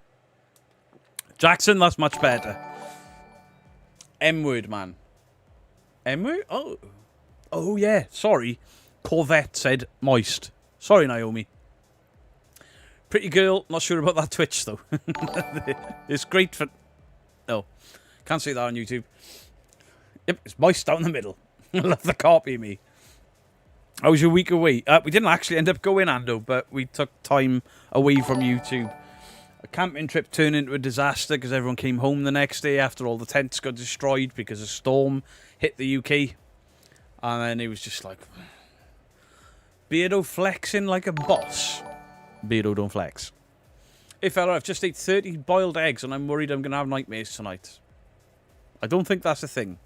Jackson, that's much better. M-word, man. M-word? Oh. Oh, yeah. Sorry. Corvette said moist. Sorry, Naomi. Pretty girl. Not sure about that Twitch, though. It's great for... No. Can't say that on YouTube. Yep, it's moist down the middle. I love the copy, me. How was your week away? We didn't actually end up going, Ando, but we took time away from YouTube. A camping trip turned into a disaster because everyone came home the next day after all the tents got destroyed because a storm hit the UK. And then it was just like... Beardo flexing like a boss. Beardo don't flex. Hey fella, I've just ate 30 boiled eggs and I'm worried I'm going to have nightmares tonight. I don't think that's a thing.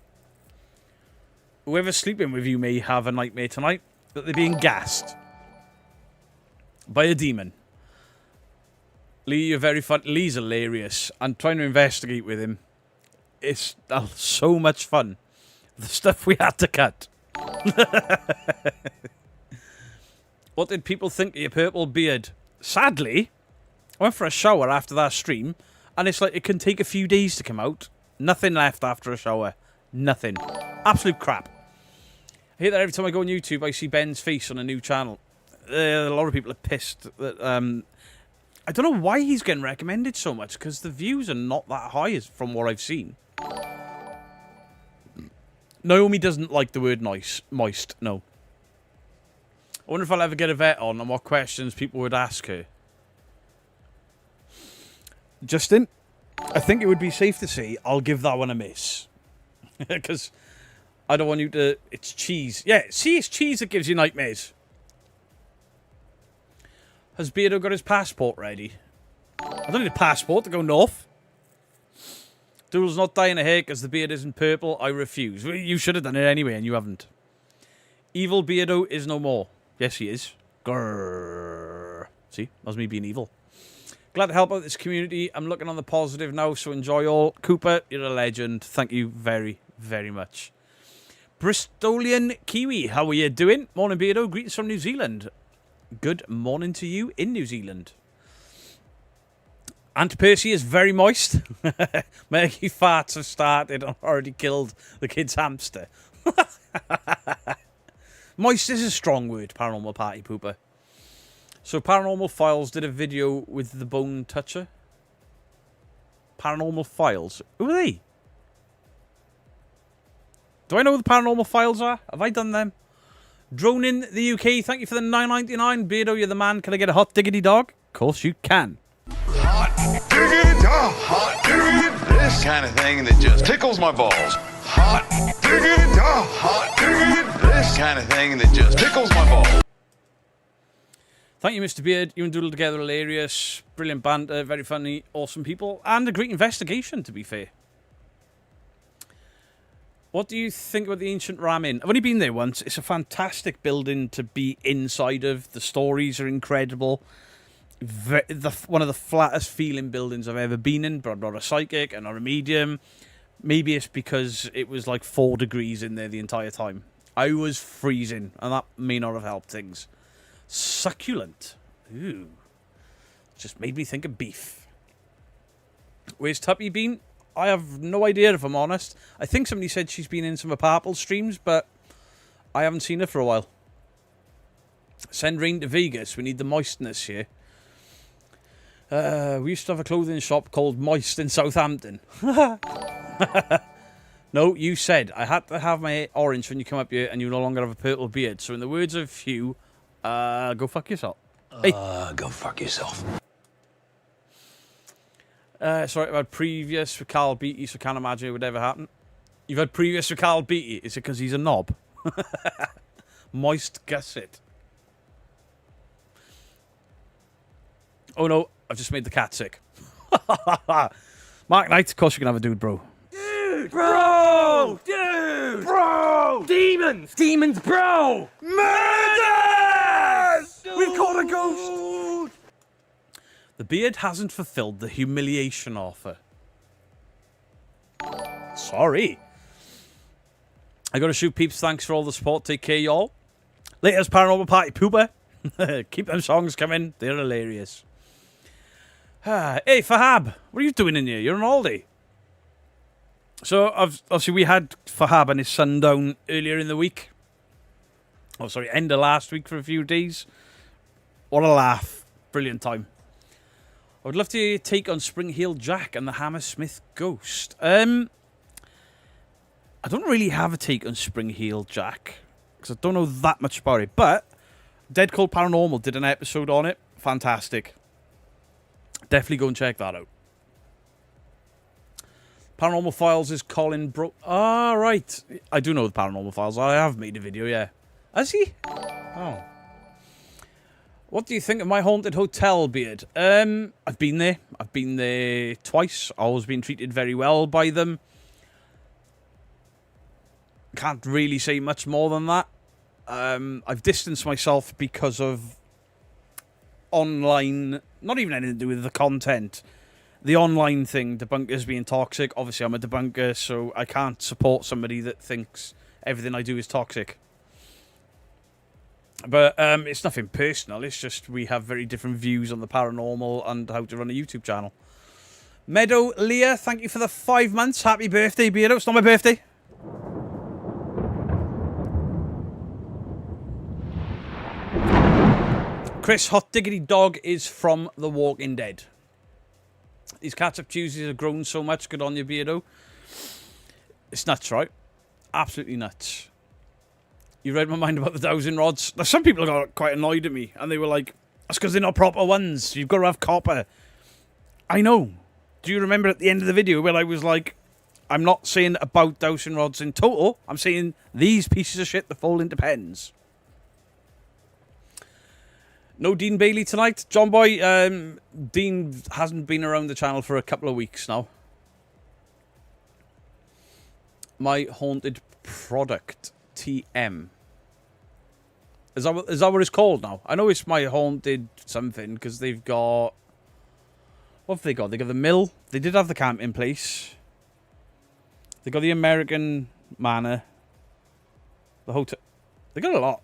Whoever's sleeping with you may have a nightmare tonight that they're being gassed by a demon. Lee, you're very fun. Lee's hilarious. I'm trying to investigate with him. It's so much fun. The stuff we had to cut. What did people think of your purple beard? Sadly, I went for a shower after that stream, and it's like it can take a few days to come out. Nothing left after a shower. Nothing. Absolute crap. I hear that every time I go on YouTube, I see Ben's face on a new channel. A lot of people are pissed that... I don't know why he's getting recommended so much, because the views are not that high as from what I've seen. Naomi doesn't like the word nice, moist, no. I wonder if I'll ever get a vet on and what questions people would ask her. Justin, I think it would be safe to say I'll give that one a miss. Because I don't want you to... It's cheese. Yeah, see, it's cheese that gives you nightmares. Has Beardo got his passport ready? I don't need a passport to go north. Doodle's not dyeing a hair because the beard isn't purple. I refuse. You should have done it anyway, and you haven't. Evil Beardo is no more. Yes, he is. Grrr. See? That was me being evil. Glad to help out this community. I'm looking on the positive now, so enjoy all. Cooper, you're a legend. Thank you very, very much. Bristolian Kiwi, how are you doing? Morning, Beardo. Greetings from New Zealand. Good morning to you in New Zealand. Aunt Percy is very moist. Murky farts have started and already killed the kid's hamster. Moist is a strong word, Paranormal Party Pooper. So Paranormal Files did a video with the Bone Toucher. Paranormal Files. Who are they? Do I know who the Paranormal Files are? Have I done them? Drone in the UK, thank you for the $9.99. Beardo, you're the man. Can I get a hot diggity dog? Of course you can. Hot diggity dog. Hot diggity. This kind of thing that just tickles my balls. Hot diggity dog. Hot diggity. This kind of thing that just tickles my balls. Thank you, Mr. Beard. You and Doodle together, hilarious. Brilliant banter, very funny, awesome people. And a great investigation, to be fair. What do you think about the Ancient Ram Inn? I've only been there once. It's a fantastic building to be inside of. The stories are incredible. One of the flattest feeling buildings I've ever been in, but I'm not a psychic and not a medium. Maybe it's because it was like 4 degrees in there the entire time. I was freezing, and that may not have helped things. Succulent. Ooh. Just made me think of beef. Where's Tuppy been? I have no idea, if I'm honest. I think somebody said she's been in some of Purple streams, but I haven't seen her for a while. Send rain to Vegas. We need the moistness here. We used to have a clothing shop called Moist in Southampton. No, you said I had to have my hair orange when you come up here, and you no longer have a purple beard. So in the words of Hugh, go fuck yourself. Hey. Go fuck yourself. Sorry, I've had previous with Carl Beatty, so can't imagine it would ever happen. You've had previous with Carl Beatty. Is it because he's a knob? Moist gusset. Oh no, I've just made the cat sick. Mark Knight, of course you can have a dude, bro. Dude, bro! Dude! Bro! Demons! Demons, bro! Murders! We've caught a ghost! The beard hasn't fulfilled the humiliation offer. Sorry. I gotta shoot peeps. Thanks for all the support. Take care, y'all. Latest Paranormal Party pooper. Keep them songs coming. They're hilarious. Hey, Fahab. What are you doing in here? You're on holiday. So, obviously, we had Fahab and his son down earlier in the week. Oh, sorry, end of last week for a few days. What a laugh. Brilliant time. I would love to take on Spring Heel Jack and the Hammersmith Ghost. I don't really have a take on Spring Heel Jack, because I don't know that much about it. But Dead Cold Paranormal did an episode on it. Fantastic. Definitely go and check that out. Paranormal Files is Colin Bro... Ah, right. I do know the Paranormal Files. I have made a video, yeah. Has he? Oh. What do you think of my haunted hotel, Beard? I've been there. I've been there twice. Always been treated very well by them. Can't really say much more than that. I've distanced myself because of online... Not even anything to do with the content. The online thing, debunkers being toxic. Obviously, I'm a debunker, so I can't support somebody that thinks everything I do is toxic. But it's nothing personal. It's just we have very different views on the paranormal and how to run a YouTube channel. Meadow Leah, thank you for the 5 months. Happy birthday, Beardo. It's not my birthday. Chris, Hot Diggity Dog is from The Walking Dead. These catch-up Tuesdays have grown so much. Good on you, Beardo. It's nuts, right? Absolutely nuts. You read my mind about the dowsing rods. Now, some people got quite annoyed at me, and they were like, that's because they're not proper ones. You've got to have copper. I know. Do you remember at the end of the video where I was like, I'm not saying about dowsing rods in total. I'm saying these pieces of shit that fold into pens. No Dean Bailey tonight. John Boy, Dean hasn't been around the channel for a couple of weeks now. My haunted product, TM. Is that what it's called now? I know it's my haunted something, because they've got... What have they got? They got the mill. They did have the camping place. They got the American Manor. The hotel. They got a lot.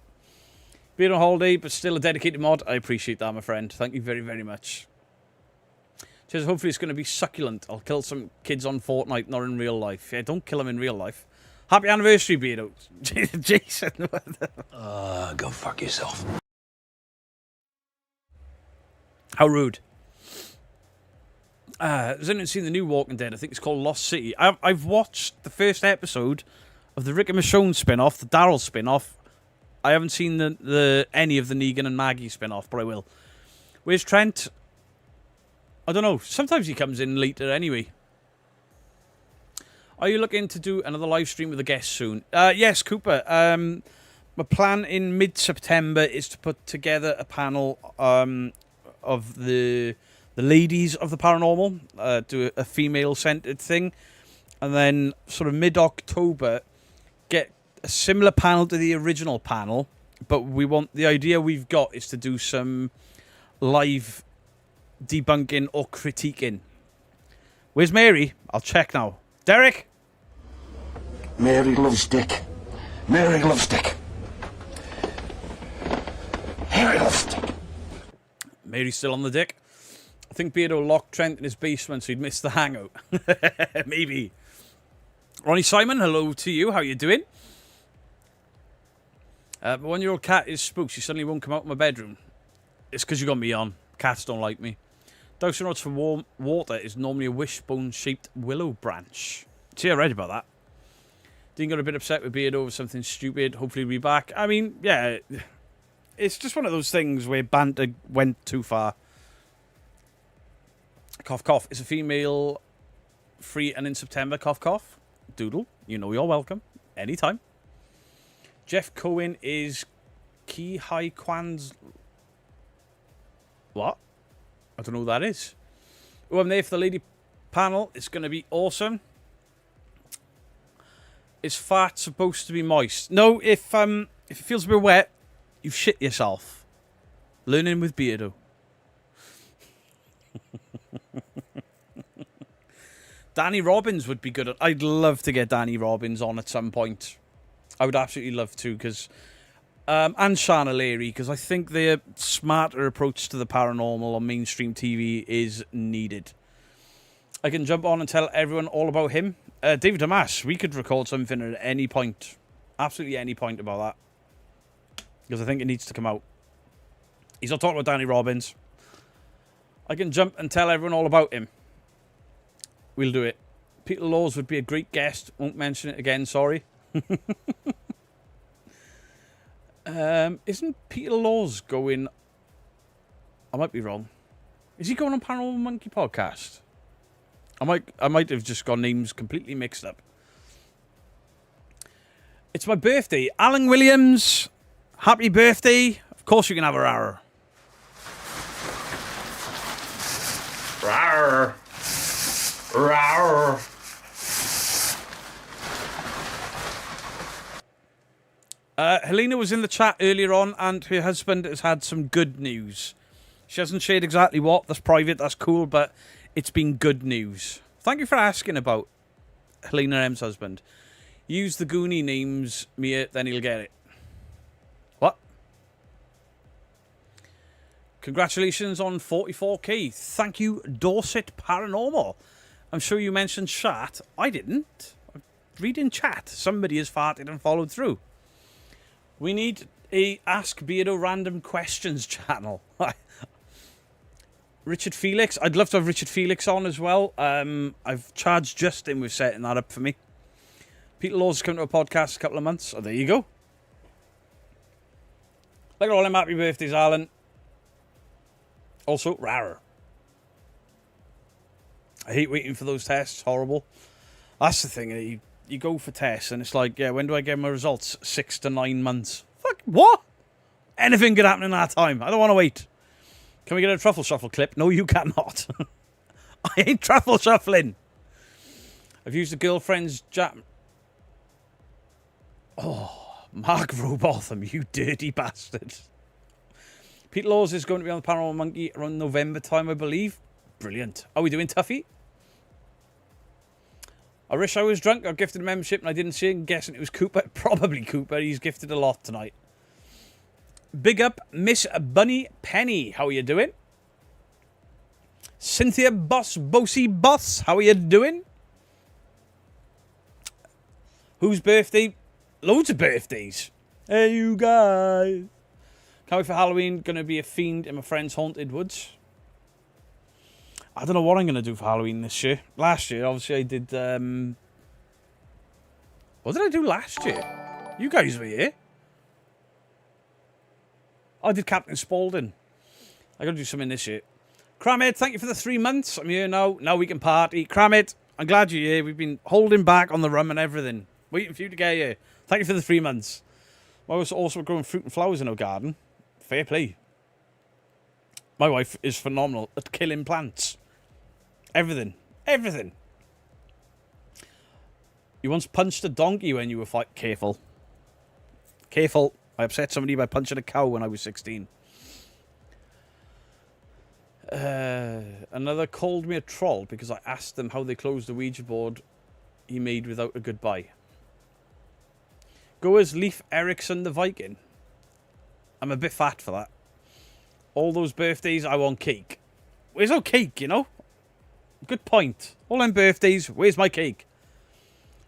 Being on holiday, but still a dedicated mod. I appreciate that, my friend. Thank you very, very much. Cheers. Hopefully it's going to be succulent. I'll kill some kids on Fortnite, not in real life. Yeah, don't kill them in real life. Happy anniversary, Beardo. Jason. Go fuck yourself. How rude. Has anyone seen the new Walking Dead? I think it's called Lost City. I've watched the first episode of the Rick and Michonne spin-off, the Daryl spin-off, I haven't seen the any of the Negan and Maggie spin-off, but I will. Where's Trent? I don't know. Sometimes he comes in later anyway. Are you looking to do another live stream with a guest soon? Yes, Cooper. My plan in mid-September is to put together a panel of the ladies of the paranormal, do a female-centered thing, and then sort of mid-October get a similar panel to the original panel, but the idea we've got is to do some live debunking or critiquing. Where's Mary? I'll check now. Derek? Mary loves Dick. Mary loves Dick. Mary loves Dick. Mary's still on the dick. I think Beardo locked Trent in his basement so he'd miss the hangout. Maybe. Ronnie Simon, hello to you. How you doing? My 1-year-old cat is spooked. She suddenly won't come out of my bedroom. It's because you got me on. Cats don't like me. Dowsing rods for warm water is normally a wishbone-shaped willow branch. See, I read about that. Dean got a bit upset with Beard over something stupid. Hopefully he'll be back. I mean, yeah. It's just one of those things where banter went too far. Cough, cough. It's a female free and in September. Cough, cough. Doodle. You know you're welcome. Anytime. Jeff Cohen is Ki Hai Kwan's... What? I don't know who that is. Oh, I'm there for the lady panel. It's going to be awesome. Is fart supposed to be moist? No, if it feels a bit wet, you've shit yourself. Learning with Beardo. Danny Robbins would be good. I'd love to get Danny Robbins on at some point. I would absolutely love to, because... and Shana Leary, because I think their smarter approach to the paranormal on mainstream TV is needed. I can jump on and tell everyone all about him. David Damas, we could record something at any point. Absolutely any point about that. Because I think it needs to come out. He's not talking about Danny Robbins. I can jump and tell everyone all about him. We'll do it. Peter Laws would be a great guest. Won't mention it again, sorry. Isn't Peter Laws going... I might be wrong. Is he going on Paranormal Monkey Podcast? I might have just got names completely mixed up. It's my birthday. Alan Williams, happy birthday. Of course you can have a rawr. Rawr. Rawr. Helena was in the chat earlier on, and her husband has had some good news. She hasn't shared exactly what. That's private, that's cool, but it's been good news. Thank you for asking about Helena M's husband. Use the Goonie names, Mia, then he'll get it. What? Congratulations on 44k. Thank you, Dorset Paranormal. I'm sure you mentioned chat. I didn't. Read in chat. Somebody has farted and followed through. We need a Ask Beardo Random Questions channel. Richard Felix. I'd love to have Richard Felix on as well. I've charged Justin with setting that up for me. Peter Laws has come to a podcast a couple of months. Oh, there you go. Like all them happy birthdays, Alan. Also, rarer. I hate waiting for those tests. Horrible. That's the thing. You go for tests and it's like, yeah, when do I get my results? 6 to 9 months. Fuck, what? Anything could happen in that time. I don't want to wait. Can we get a truffle shuffle clip? No, you cannot. I ain't truffle shuffling. I've used a girlfriend's jam. Oh, Mark Robotham, you dirty bastard. Pete Laws is going to be on the Paranormal Monkey around November time, I believe. Brilliant. Are we doing Tuffy? I wish I was drunk. I gifted a membership and I didn't see it. I'm guessing it was Cooper. Probably Cooper. He's gifted a lot tonight. Big up, Miss Bunny Penny. How are you doing? Cynthia Bossy Boss. How are you doing? Whose birthday? Loads of birthdays. Hey, you guys. Can't wait for Halloween. Gonna be a fiend in my friend's haunted woods. I don't know what I'm going to do for Halloween this year. Last year, obviously, I did... What did I do last year? You guys were here. I did Captain Spaulding. I got to do something this year. Cramit, thank you for the 3 months. I'm here now. Now we can party. Cramit, I'm glad you're here. We've been holding back on the rum and everything. Waiting for you to get here. Thank you for the 3 months. I was also growing fruit and flowers in our garden. Fair play. My wife is phenomenal at killing plants. Everything. Everything. You once punched a donkey when you were careful. Careful. I upset somebody by punching a cow when I was 16. Another called me a troll because I asked them how they closed the Ouija board he made without a goodbye. Go as Leif Erikson the Viking. I'm a bit fat for that. All those birthdays, I want cake. Where's no cake, you know? Good point. All them birthdays, where's my cake?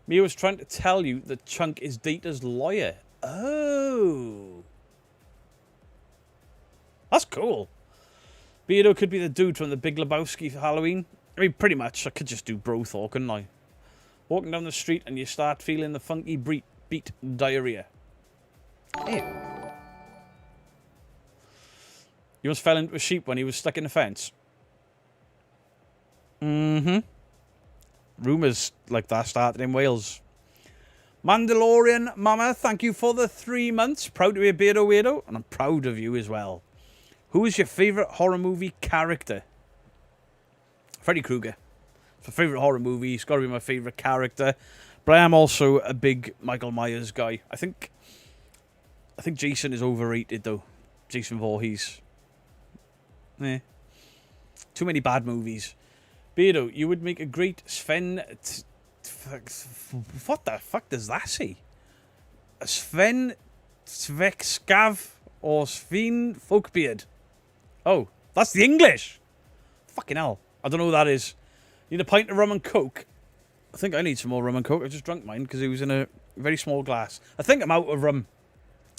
Mia was trying to tell you that Chunk is Data's lawyer. Oh. That's cool. Beardo could be the dude from the Big Lebowski for Halloween. I mean, pretty much. I could just do Brothor, couldn't I? Walking down the street and you start feeling the funky beat diarrhea. Ew. You once fell into a sheep when he was stuck in the fence. Mm-hmm. Rumours like that started in Wales. Mandalorian Mama, thank you for the 3 months. Proud to be a Beardo Weirdo, and I'm proud of you as well. Who is your favourite horror movie character? Freddy Krueger. For favourite horror movie, he's got to be my favourite character. But I am also a big Michael Myers guy. I think Jason is overrated though. Jason Voorhees. Eh. Too many bad movies. Beardo, you would make a great Sven... What the fuck does that say? A Sven Svekskav or Sven Folkbeard? Oh, that's the English! Fucking hell. I don't know who that is. Need a pint of rum and coke? I think I need some more rum and coke. I just drank mine because it was in a very small glass. I think I'm out of rum.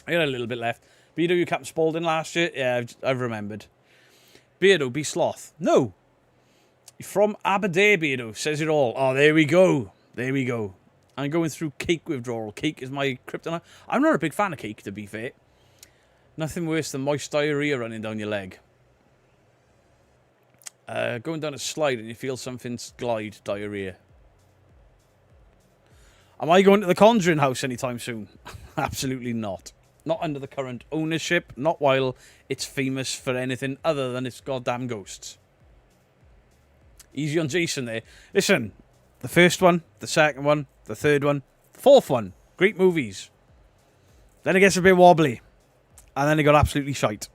I got a little bit left. Beardo, you Captain Spaulding last year? Yeah, I've remembered. Beardo, be sloth. No. From Aberdeen, Beardo. Says it all. Oh, there we go. There we go. I'm going through cake withdrawal. Cake is my kryptonite. I'm not a big fan of cake, to be fair. Nothing worse than moist diarrhea running down your leg. Going down a slide and you feel something glide. Diarrhea. Am I going to the Conjuring house anytime soon? Absolutely not. Not under the current ownership. Not while it's famous for anything other than its goddamn ghosts. Easy on Jason there. Listen, the first one, the second one, the third one, fourth one. Great movies. Then it gets a bit wobbly. And then it got absolutely shite.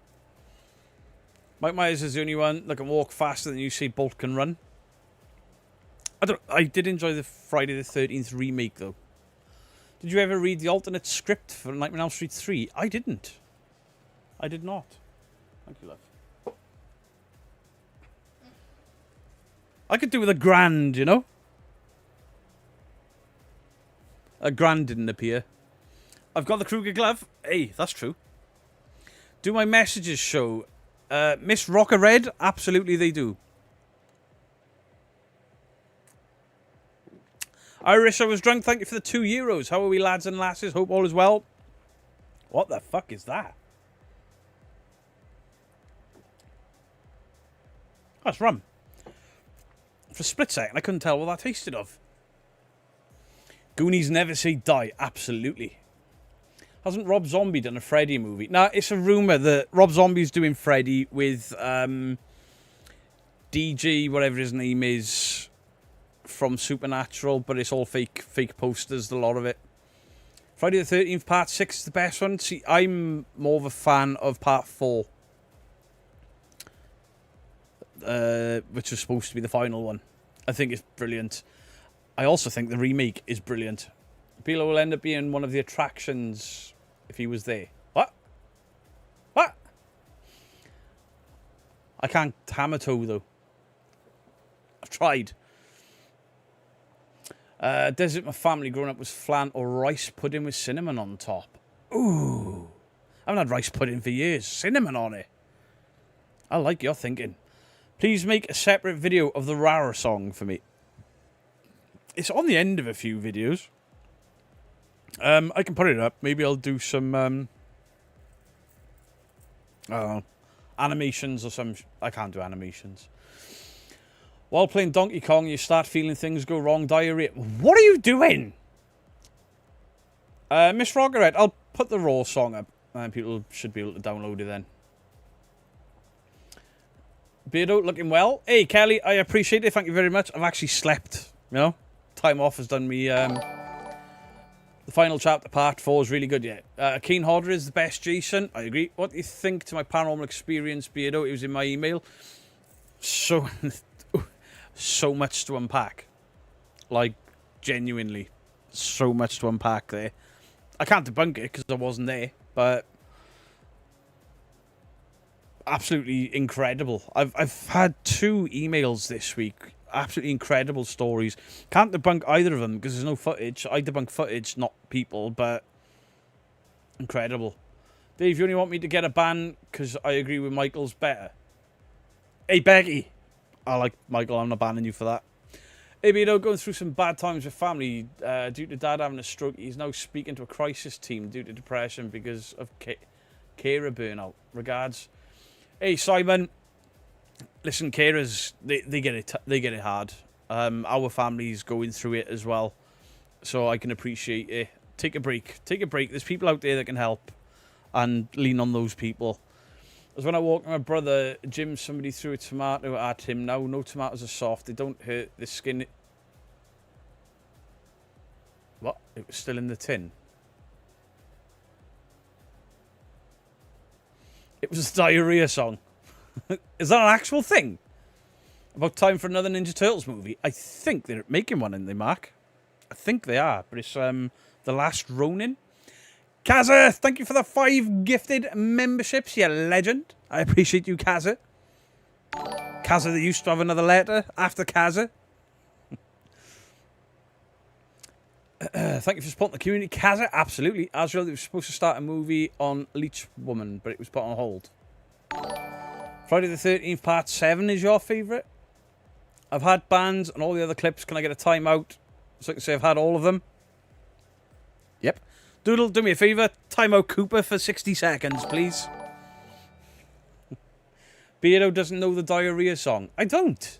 Mike Myers is the only one that can walk faster than Usain Bolt can run. I did enjoy the Friday the 13th remake, though. Did you ever read the alternate script for Nightmare on Elm Street 3? I didn't. I did not. Thank you, love. I could do with a grand, you know? A grand didn't appear. I've got the Kruger glove. Hey, that's true. Do my messages show? Miss Rocker Red? Absolutely they do. Irish, I was drunk. Thank you for the €2. How are we, lads and lasses? Hope all is well. What the fuck is that? That's rum. For a split second, I couldn't tell what that tasted of. Goonies never say die. Absolutely. Hasn't Rob Zombie done a Freddy movie? Now, it's a rumour that Rob Zombie's doing Freddy with DG, whatever his name is, from Supernatural, but it's all fake posters, a lot of it. Friday the 13th, Part 6 is the best one. See, I'm more of a fan of Part 4. Which was supposed to be the final one. I think it's brilliant. I also think the remake is brilliant. Bilo will end up being one of the attractions if he was there. What? What? I can't hammer toe, though. I've tried. Desert my family growing up was flan or rice pudding with cinnamon on top. Ooh. I haven't had rice pudding for years. Cinnamon on it. I like your thinking. Please make a separate video of the Rara song for me. It's on the end of a few videos. I can put it up. Maybe I'll do some Animations or some... I can't do animations. While playing Donkey Kong, you start feeling things go wrong. Diarrhea. What are you doing? Miss Roggerette, I'll put the Raw song up. And people should be able to download it then. Beardo, looking well. Hey, Kelly, I appreciate it. Thank you very much. I've actually slept. You know? Time off has done me... The final chapter, part 4, is really good, yeah. Keen Hodder is the best Jason. I agree. What do you think to my paranormal experience, Beardo? It was in my email. So... so much to unpack. Like, genuinely. So much to unpack there. I can't debunk it because I wasn't there, but... absolutely incredible. I've had 2 emails this week. Absolutely incredible stories. Can't debunk either of them because there's no footage. I debunk footage, not people, but... incredible. Dave, you only want me to get a ban because I agree with Michael's better. Hey, Becky! I like Michael, I'm not banning you for that. Hey, Beardo, going through some bad times with family due to dad having a stroke. He's now speaking to a crisis team due to depression because of carer burnout. Regards. Hey, Simon. Listen, carers, they get it hard. Our family's going through it as well, so I can appreciate it. Take a break. Take a break. There's people out there that can help, and lean on those people. As when I walked with my brother Jim, somebody threw a tomato at him. Now, no tomatoes are soft. They don't hurt the skin. What? It was still in the tin. It was a diarrhea song. Is that an actual thing? About time for another Ninja Turtles movie. I think they're making one, in the Mark. I think they are, but it's The Last Ronin. Kazza, thank you for the 5 gifted memberships, you legend. I appreciate you, Kazza. Kazza that used to have another letter after Kazza. Thank you for supporting the community. Kazza, absolutely. Azrael, they were supposed to start a movie on Leech Woman, but it was put on hold. Friday the 13th, part 7 is your favourite. I've had bans and all the other clips. Can I get a timeout? So I can say I've had all of them. Yep. Doodle, do me a favour. Time out Cooper for 60 seconds, please. Beardo doesn't know the diarrhea song. I don't.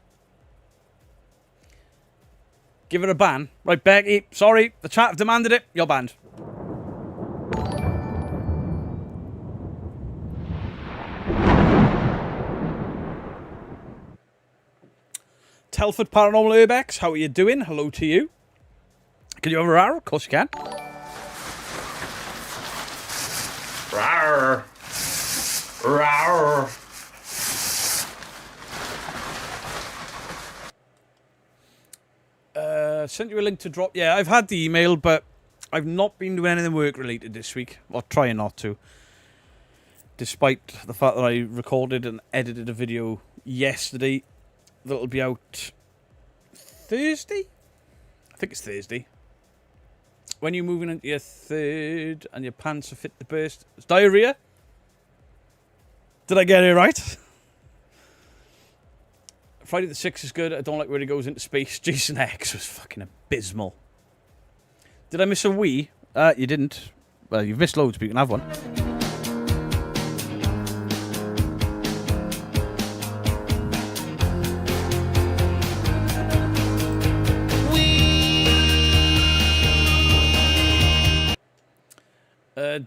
Give it a ban. Right, Becky. Sorry. The chat have demanded it. You're banned. Telford Paranormal Urbex, how are you doing? Hello to you. Can you have a rar? Of course you can. Rawr. Rawr. Sent you a link to drop. Yeah, I've had the email, but I've not been doing anything work related this week. Or trying not to. Despite the fact that I recorded and edited a video yesterday that'll be out Thursday? I think it's Thursday. When you're moving into your 3rd and your pants are fit to burst. It's diarrhea? Did I get it right? Friday the 6th is good. I don't like where he goes into space. Jason X was fucking abysmal. Did I miss a wee? You didn't. Well, you've missed loads, but you can have one.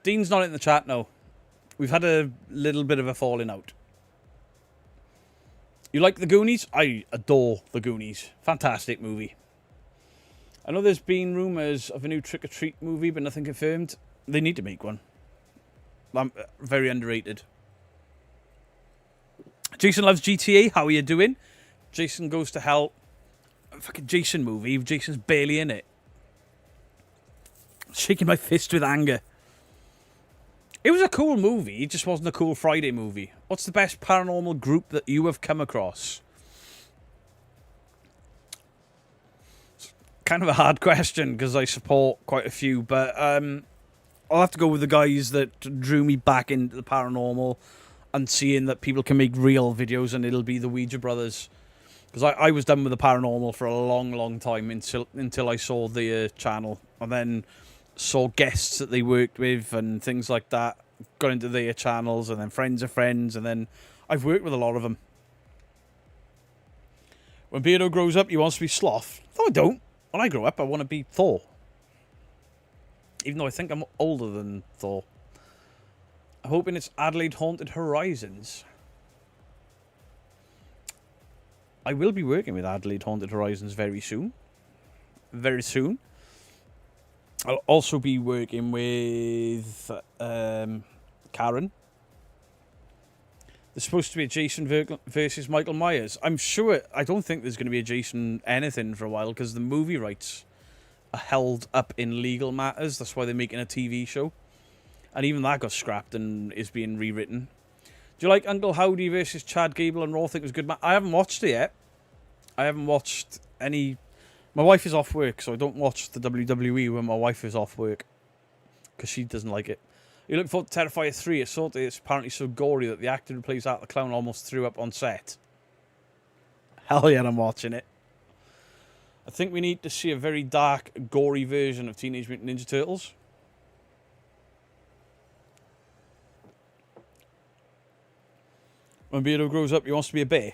Dean's not in the chat, no. We've had a little bit of a falling out. You like The Goonies? I adore The Goonies. Fantastic movie. I know there's been rumours of a new Trick or Treat movie, but nothing confirmed. They need to make one. Very underrated. Jason loves GTA. How are you doing? Jason Goes to Hell. Fucking Jason movie. Jason's barely in it. Shaking my fist with anger. It was a cool movie. It just wasn't a cool Friday movie. What's the best paranormal group that you have come across? It's kind of a hard question because I support quite a few, but I'll have to go with the guys that drew me back into the paranormal and seeing that people can make real videos, and it'll be the Ouija Brothers. Because I was done with the paranormal for a long, long time until I saw the channel, and then saw guests that they worked with and things like that. got into their channels, and then friends of friends, and then I've worked with a lot of them. When Beardo grows up, he wants to be Sloth. No, I don't. When I grow up, I want to be Thor. Even though I think I'm older than Thor. I'm hoping it's Adelaide Haunted Horizons. I will be working with Adelaide Haunted Horizons very soon. Very soon. I'll also be working with Karen. There's supposed to be a Jason versus Michael Myers. I'm sure. I don't think there's going to be a Jason anything for a while because the movie rights are held up in legal matters. That's why they're making a TV show. And even that got scrapped and is being rewritten. Do you like Uncle Howdy versus Chad Gable and Raw? Think it was a good match? I haven't watched it yet. I haven't watched any. My wife is off work, so I don't watch the WWE when my wife is off work. Because she doesn't like it. You look for Terrifier 3. It's apparently so gory that the actor who plays Art the Clown almost threw up on set. Hell yeah, I'm watching it. I think we need to see a very dark, gory version of Teenage Mutant Ninja Turtles. When Beardo grows up, he wants to be a bear.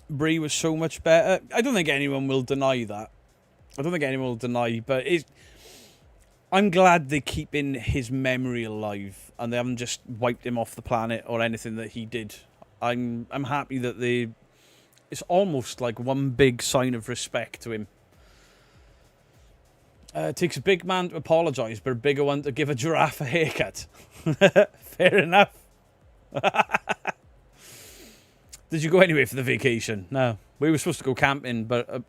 Brie was so much better. I don't think anyone will deny that. But I'm glad they're keeping his memory alive and they haven't just wiped him off the planet or anything that he did. I'm happy that it's almost like one big sign of respect to him. It takes a big man to apologise, but a bigger one to give a giraffe a haircut. Fair enough. Did you go anywhere for the vacation? No. We were supposed to go camping, but a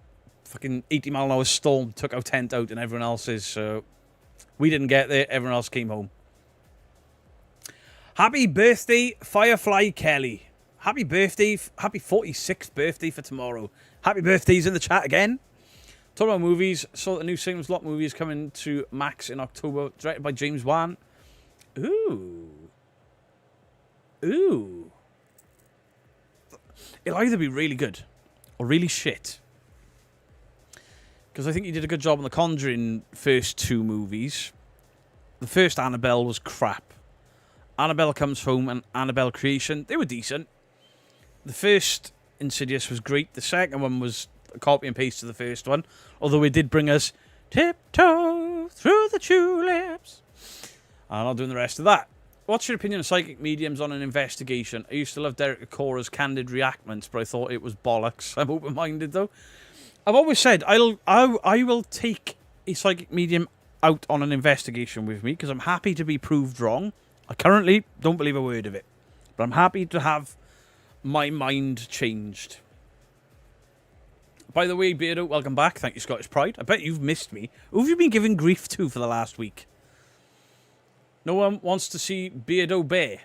fucking 80-mile-an-hour storm took our tent out and everyone else's, so we didn't get there. Everyone else came home. Happy birthday, Firefly Kelly. Happy birthday. Happy 46th birthday for tomorrow. Happy birthdays in the chat again. Talking about movies, saw the new Salem's Lot movie is coming to Max in October, directed by James Wan. Ooh. It'll either be really good or really shit. Because I think he did a good job on the Conjuring first two movies. The first Annabelle was crap. Annabelle Comes Home and Annabelle Creation, they were decent. The first Insidious was great. The second one was a copy and paste of the first one. Although it did bring us Tiptoe Through the Tulips. I'm not doing the rest of that. What's your opinion of psychic mediums on an investigation? I used to love Derek Akora's candid reactments, but I thought it was bollocks. I'm open-minded, though. I've always said I will take a psychic medium out on an investigation with me because I'm happy to be proved wrong. I currently don't believe a word of it, but I'm happy to have my mind changed. By the way, Beardo, welcome back. Thank you, Scottish Pride. I bet you've missed me. Who have you been giving grief to for the last week? No one wants to see Beardo Bear.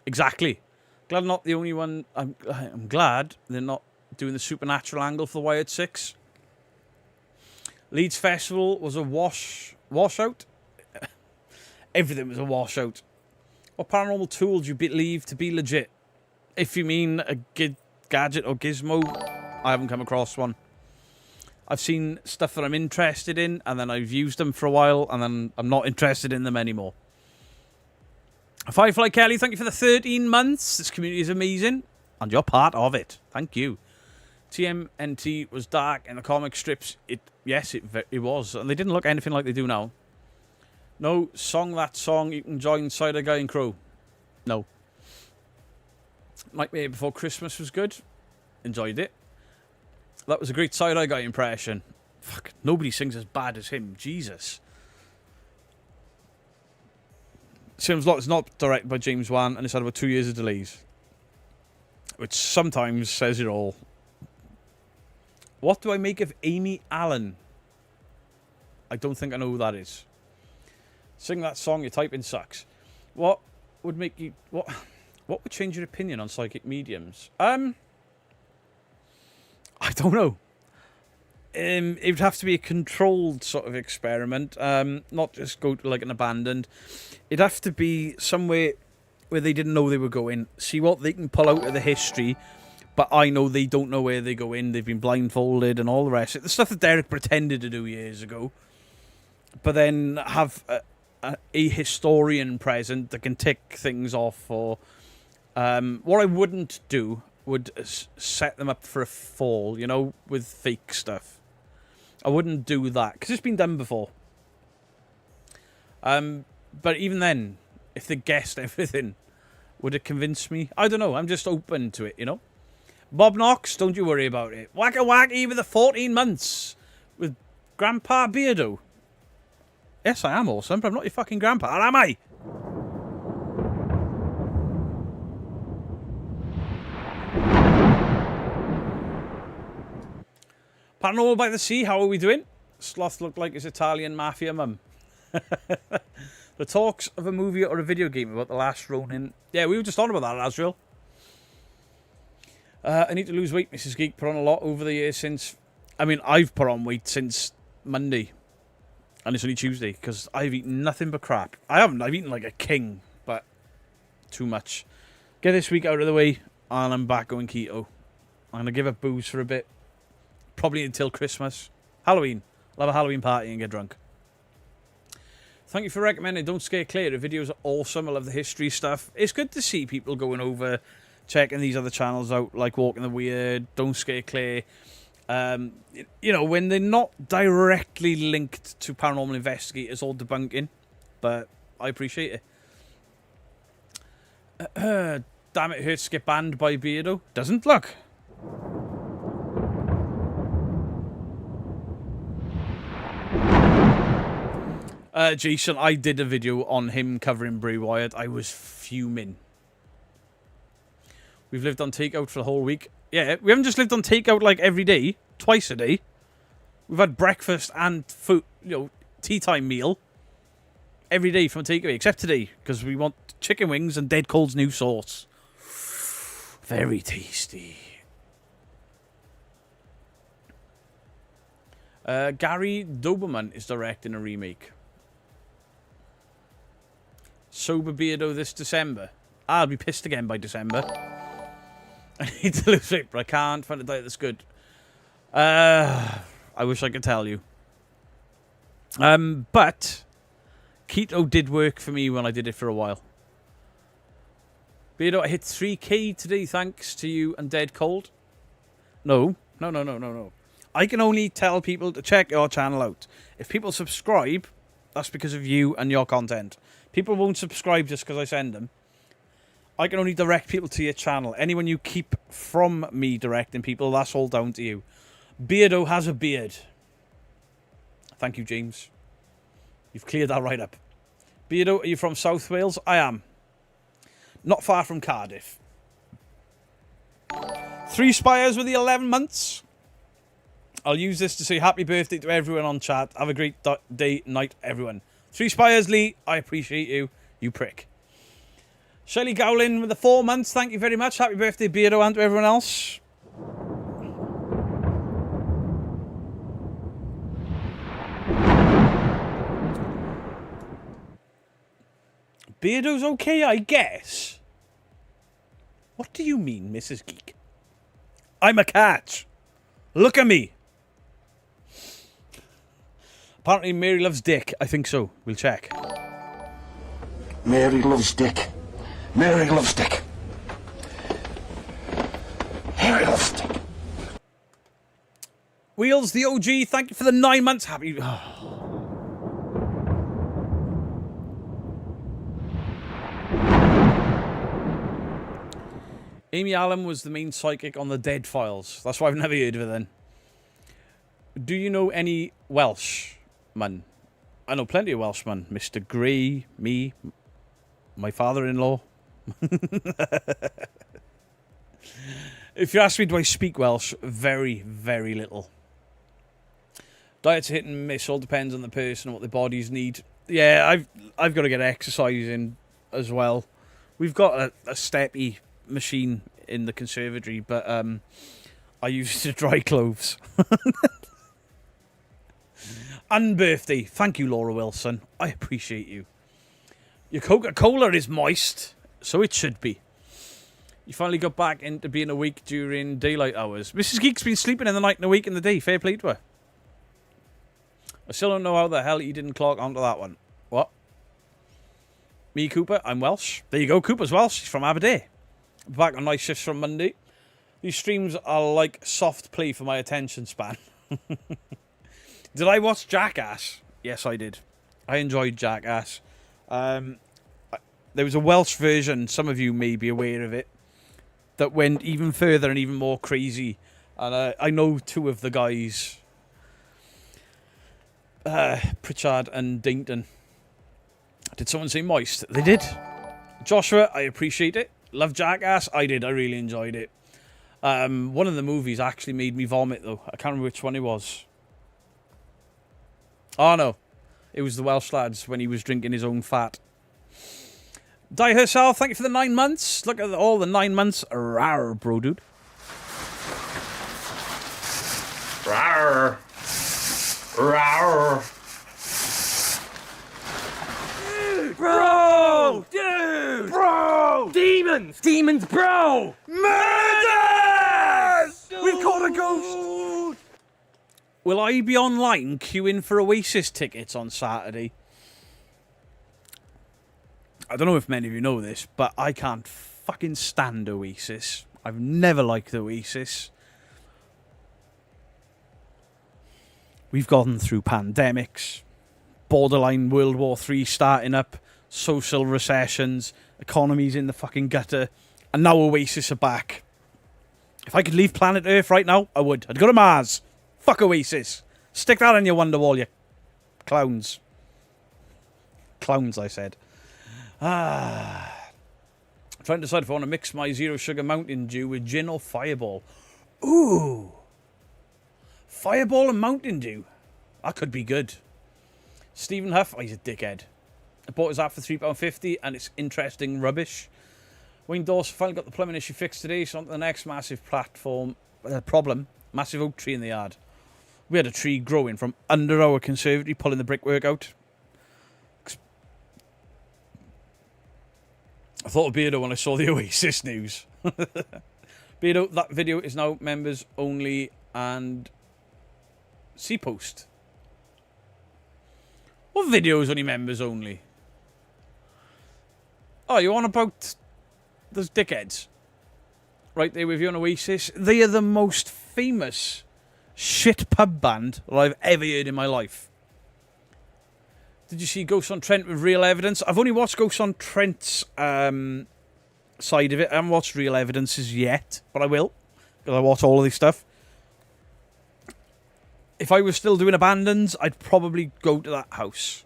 Exactly. Glad I'm not the only one. I'm glad they're not doing the supernatural angle for the Wired 6. Leeds Festival was a washout. Everything was a washout. What paranormal tool do you believe to be legit? If you mean a gadget or gizmo, I haven't come across one. I've seen stuff that I'm interested in, and then I've used them for a while, and then I'm not interested in them anymore. Firefly Kelly, thank you for the 13 months. This community is amazing, and you're part of it. Thank you. TMNT was dark in the comic strips. Yes, it was, and they didn't look anything like they do now. No, that song, you can join Cider Guy and Crow. No. Nightmare Before Christmas was good. Enjoyed it. That was a great Cider Guy impression. Fuck, nobody sings as bad as him. Jesus. Sims Lot is not directed by James Wan, and it's had about 2 years of delays. Which sometimes says it all. What do I make of Amy Allen? I don't think I know who that is. Sing that song, your typing sucks. What would make you... What would change your opinion on psychic mediums? I don't know. It would have to be a controlled sort of experiment. Not just go to like an abandoned. It'd have to be somewhere where they didn't know they were going. See what they can pull out of the history. But I know they don't know where they go in. They've been blindfolded and all the rest. The stuff that Derek pretended to do years ago. But then have a historian present that can tick things off. Or what I wouldn't do would set them up for a fall, you know, with fake stuff. I wouldn't do that because it's been done before. But even then, if they guessed everything, would it convince me? I don't know. I'm just open to it, you know. Bob Knox, don't you worry about it. Wacka wacky with the 14 months with Grandpa Beardo. Yes, I am awesome, but I'm not your fucking grandpa, am I? Paranormal by the Sea, how are we doing? Sloth looked like his Italian mafia mum. The talks of a movie or a video game about the last Ronin. Yeah, we were just on about that, Asriel. I need to lose weight, Mrs. Geek. Put on a lot over the years since... I mean, I've put on weight since Monday. And it's only Tuesday, because I've eaten nothing but crap. I haven't. I've eaten like a king, but too much. Get this week out of the way, and I'm back going keto. I'm going to give up booze for a bit. Probably until Christmas. Halloween. I'll have a Halloween party and get drunk. Thank you for recommending Don't Scare Clear. The videos are awesome. I love the history stuff. It's good to see people going over, checking these other channels out, like Walking the Weird, Don't Scare Clear. You know, when they're not directly linked to paranormal investigators or debunking, but I appreciate it. Damn, it hurts to get banned by Beardo. Doesn't look. Jason, I did a video on him covering Bray Wyatt. I was fuming. We've lived on takeout for the whole week. Yeah, we haven't just lived on takeout like every day, twice a day. We've had breakfast and food, you know, tea time meal every day from a takeaway, except today, because we want chicken wings and Dead Cold's new sauce. Very tasty. Gary Doberman is directing a remake. Sober Beardo this December. I'll be pissed again by December. I need to lose weight, but I can't find a diet that's good. I wish I could tell you. But keto did work for me when I did it for a while. Beardo, I hit 3K today thanks to you and Dead Cold. No. I can only tell people to check your channel out. If people subscribe, that's because of you and your content. People won't subscribe just because I send them. I can only direct people to your channel. Anyone you keep from me directing people, that's all down to you. Beardo has a beard. Thank you, James. You've cleared that right up. Beardo, are you from South Wales? I am. Not far from Cardiff. 3 Spires with the 11 months. I'll use this to say happy birthday to everyone on chat. Have a great day, night, everyone. 3 Spires, Lee. I appreciate you. You prick. Shelley Gowlin with the 4 months. Thank you very much. Happy birthday, Beardo, and to everyone else. Beardo's okay, I guess. What do you mean, Mrs. Geek? I'm a cat. Look at me. Apparently Mary loves dick. I think so. We'll check. Mary loves dick. Mary loves dick. Mary loves dick. Wheels, the OG, thank you for the 9 months. Happy... Amy Allen was the main psychic on the Dead Files. That's why I've never heard of her then. Do you know any Welshman? I know plenty of Welshmen. Mr. Gray, me, my father-in-law. If you ask me, do I speak Welsh? Very, very little. Diet's hit and miss. All depends on the person and what their bodies need. Yeah, I've got to get exercise in as well. We've got a steppy machine in the conservatory, but I use it to dry clothes. And birthday. Thank you, Laura Wilson. I appreciate you. Your Coca-Cola is moist, so it should be. You finally got back into being awake during daylight hours. Mrs. Geek's been sleeping in the night and awake in the day. Fair play to her. I still don't know how the hell you didn't clock onto that one. What? Me, Cooper, I'm Welsh. There you go, Cooper's Welsh. He's from Aberdeen. Back on night shifts from Monday. These streams are like soft play for my attention span. Did I watch Jackass? Yes, I did. I enjoyed Jackass. There was a Welsh version, some of you may be aware of it, that went even further and even more crazy. And I know two of the guys, Pritchard and Dainton. Did someone say moist? They did. Joshua, I appreciate it. Love Jackass? I did. I really enjoyed it. One of the movies actually made me vomit, though. I can't remember which one it was. Oh, no. It was the Welsh lads when he was drinking his own fat. Die herself, thank you for the 9 months. Look at all the 9 months. Rawr, bro, dude. Rawr. Rawr. Bro! Dude! Bro! Demons! Demons, bro! Murders! We've caught a ghost! Will I be online queuing for Oasis tickets on Saturday? I don't know if many of you know this, but I can't fucking stand Oasis. I've never liked Oasis. We've gone through pandemics, borderline World War III starting up, social recessions, economies in the fucking gutter, and now Oasis are back. If I could leave planet Earth right now, I would. I'd go to Mars. Fuck Oasis. Stick that on your Wonderwall, you clowns. Clowns, I said. I'm trying to decide if I want to mix my Zero Sugar Mountain Dew with gin or Fireball. Ooh. Fireball and Mountain Dew. That could be good. Stephen Huff, oh, he's a dickhead. I bought his app for £3.50 and it's interesting rubbish. Wayne Dawson finally got the plumbing issue fixed today, so on to the next massive problem. Massive oak tree in the yard. We had a tree growing from under our conservatory, pulling the brickwork out. I thought of Beardo when I saw the Oasis news. Beardo, that video is now members only and C-Post. What video is only members only? Oh, you on about those dickheads? Right there with you on Oasis. They are the most famous shit pub band that I've ever heard in my life. Did you see Ghosts on Trent with Real Evidence? I've only watched Ghosts on Trent's side of it. I haven't watched Real Evidence's yet, but I will, because I watch all of this stuff. If I was still doing Abandons, I'd probably go to that house.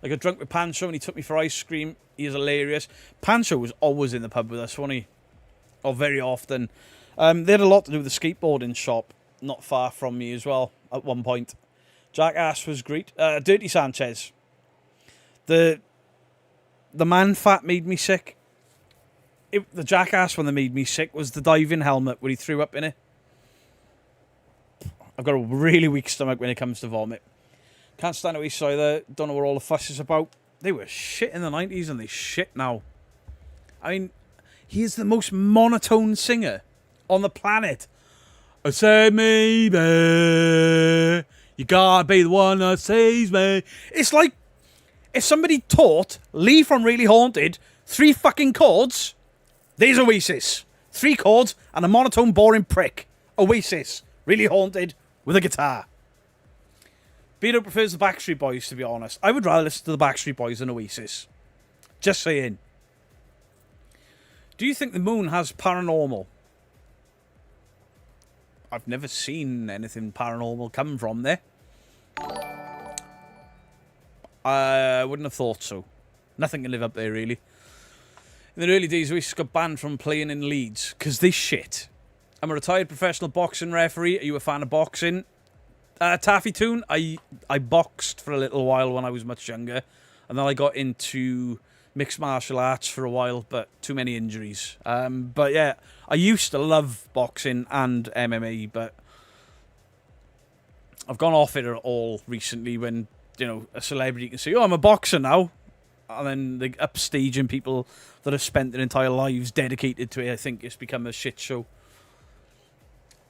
I got drunk with Pancho and he took me for ice cream. He is hilarious. Pancho was always in the pub with us, wasn't he? Or very often. They had a lot to do with the skateboarding shop, not far from me as well, at one point. Jackass was great. Dirty Sanchez. The man fat made me sick. The Jackass one that made me sick was the diving helmet where he threw up in it. I've got a really weak stomach when it comes to vomit. Can't stand Oasis either. Don't know what all the fuss is about. They were shit in the 90s and they shit now. I mean, he is the most monotone singer on the planet. I said maybe you gotta be the one that saves me. It's like if somebody taught Lee from Really Haunted 3 fucking chords. There's Oasis. 3 chords and a monotone boring prick. Oasis. Really Haunted with a guitar. Beto prefers the Backstreet Boys, to be honest. I would rather listen to the Backstreet Boys than Oasis. Just saying. Do you think the moon has paranormal? I've never seen anything paranormal come from there. I wouldn't have thought so. Nothing can live up there, really. In the early days, Oasis got banned from playing in Leeds because they shit. I'm a retired professional boxing referee. Are you a fan of boxing? Taffy Toon, I boxed for a little while when I was much younger. And then I got into mixed martial arts for a while, but too many injuries. But yeah, I used to love boxing and MMA, but I've gone off it all recently when, you know, a celebrity can say, oh, I'm a boxer now. And then they upstaging people that have spent their entire lives dedicated to it. I think it's become a shit show.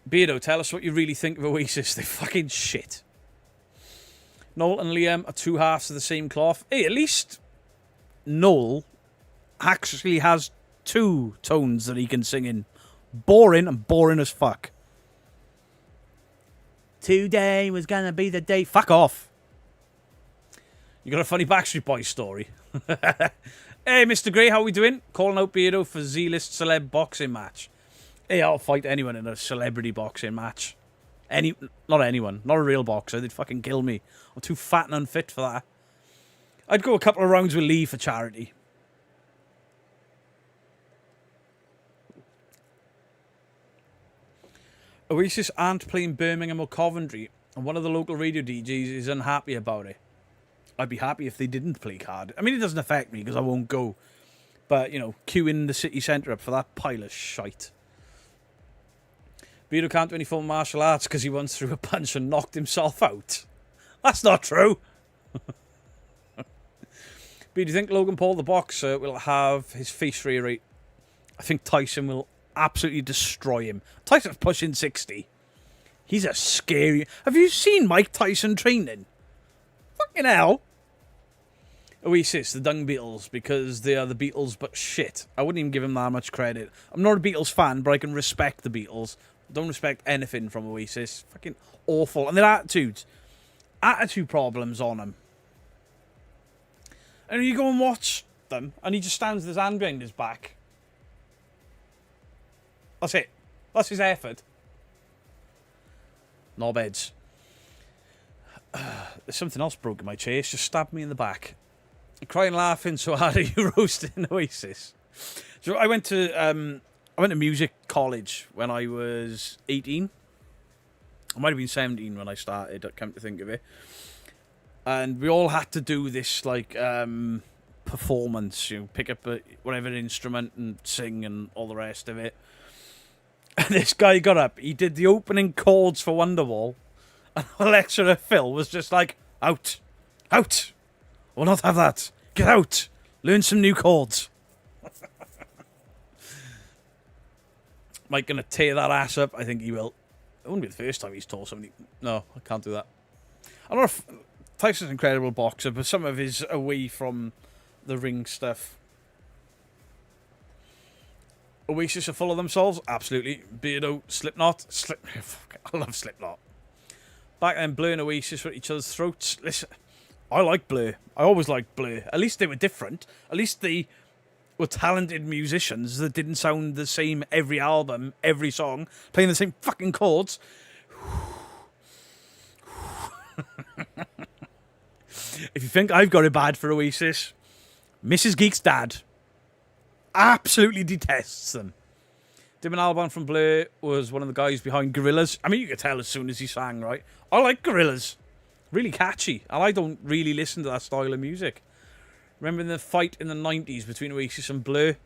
Beardo, tell us what you really think of Oasis. They fucking shit. Noel and Liam are 2 halves of the same cloth. Hey, at least Noel actually has 2 tones that he can sing in. Boring and boring as fuck. Today was gonna be the day. Fuck off. You got a funny Backstreet Boys story? Hey, Mr. Grey, how we doing? Calling out Beardo for Z-list celeb boxing match. Hey, I'll fight anyone in a celebrity boxing match. Not anyone. Not a real boxer. They'd fucking kill me. I'm too fat and unfit for that. I'd go a couple of rounds with Lee for charity. Oasis aren't playing Birmingham or Coventry, and one of the local radio DJs is unhappy about it. I'd be happy if they didn't play Cardiff. I mean, it doesn't affect me because I won't go. But, you know, queuing the city centre up for that pile of shite. Beardo can't do any full martial arts because he once threw a punch and knocked himself out. That's not true. But do you think Logan Paul, the boxer, will have his face rearranged? I think Tyson will absolutely destroy him. Tyson's pushing 60. He's a scary... Have you seen Mike Tyson training? Fucking hell. Oasis, the Dung Beatles, because they are the Beatles, but shit. I wouldn't even give him that much credit. I'm not a Beatles fan, but I can respect the Beatles. Don't respect anything from Oasis. Fucking awful. And their attitudes. Attitude problems on them. And you go and watch them, and he just stands with his hand behind his back. That's it. That's his effort. Knobheads. There's something else broke in my chest. Just stabbed me in the back. Crying, laughing so hard at you roasting Oasis. So I went to music college when I was 18. I might have been 17 when I started, come to think of it. And we all had to do this like performance, you know, pick up whatever instrument and sing and all the rest of it. And this guy got up, he did the opening chords for Wonderwall, and our lecturer Phil was just like, out, out, we'll not have that, get out, learn some new chords. Mike gonna tear that ass up? I think he will. It wouldn't be the first time he's taught somebody. No, I can't do that. I'm not Tyson's an incredible boxer, but some of his away from the ring stuff. Oasis are full of themselves? Absolutely. Beardo, Slipknot. I love Slipknot. Back then, Blur and Oasis were at each other's throats. Listen, I like Blur. I always liked Blur. At least they were different. At least they were talented musicians that didn't sound the same every album, every song, playing the same fucking chords. If you think I've got it bad for Oasis, Mrs. Geek's dad absolutely detests them. Damon Albarn from Blur was one of the guys behind Gorillaz. I mean, you could tell as soon as he sang, right? I like Gorillaz. Really catchy. And I don't really listen to that style of music. Remember the fight in the 90s between Oasis and Blur?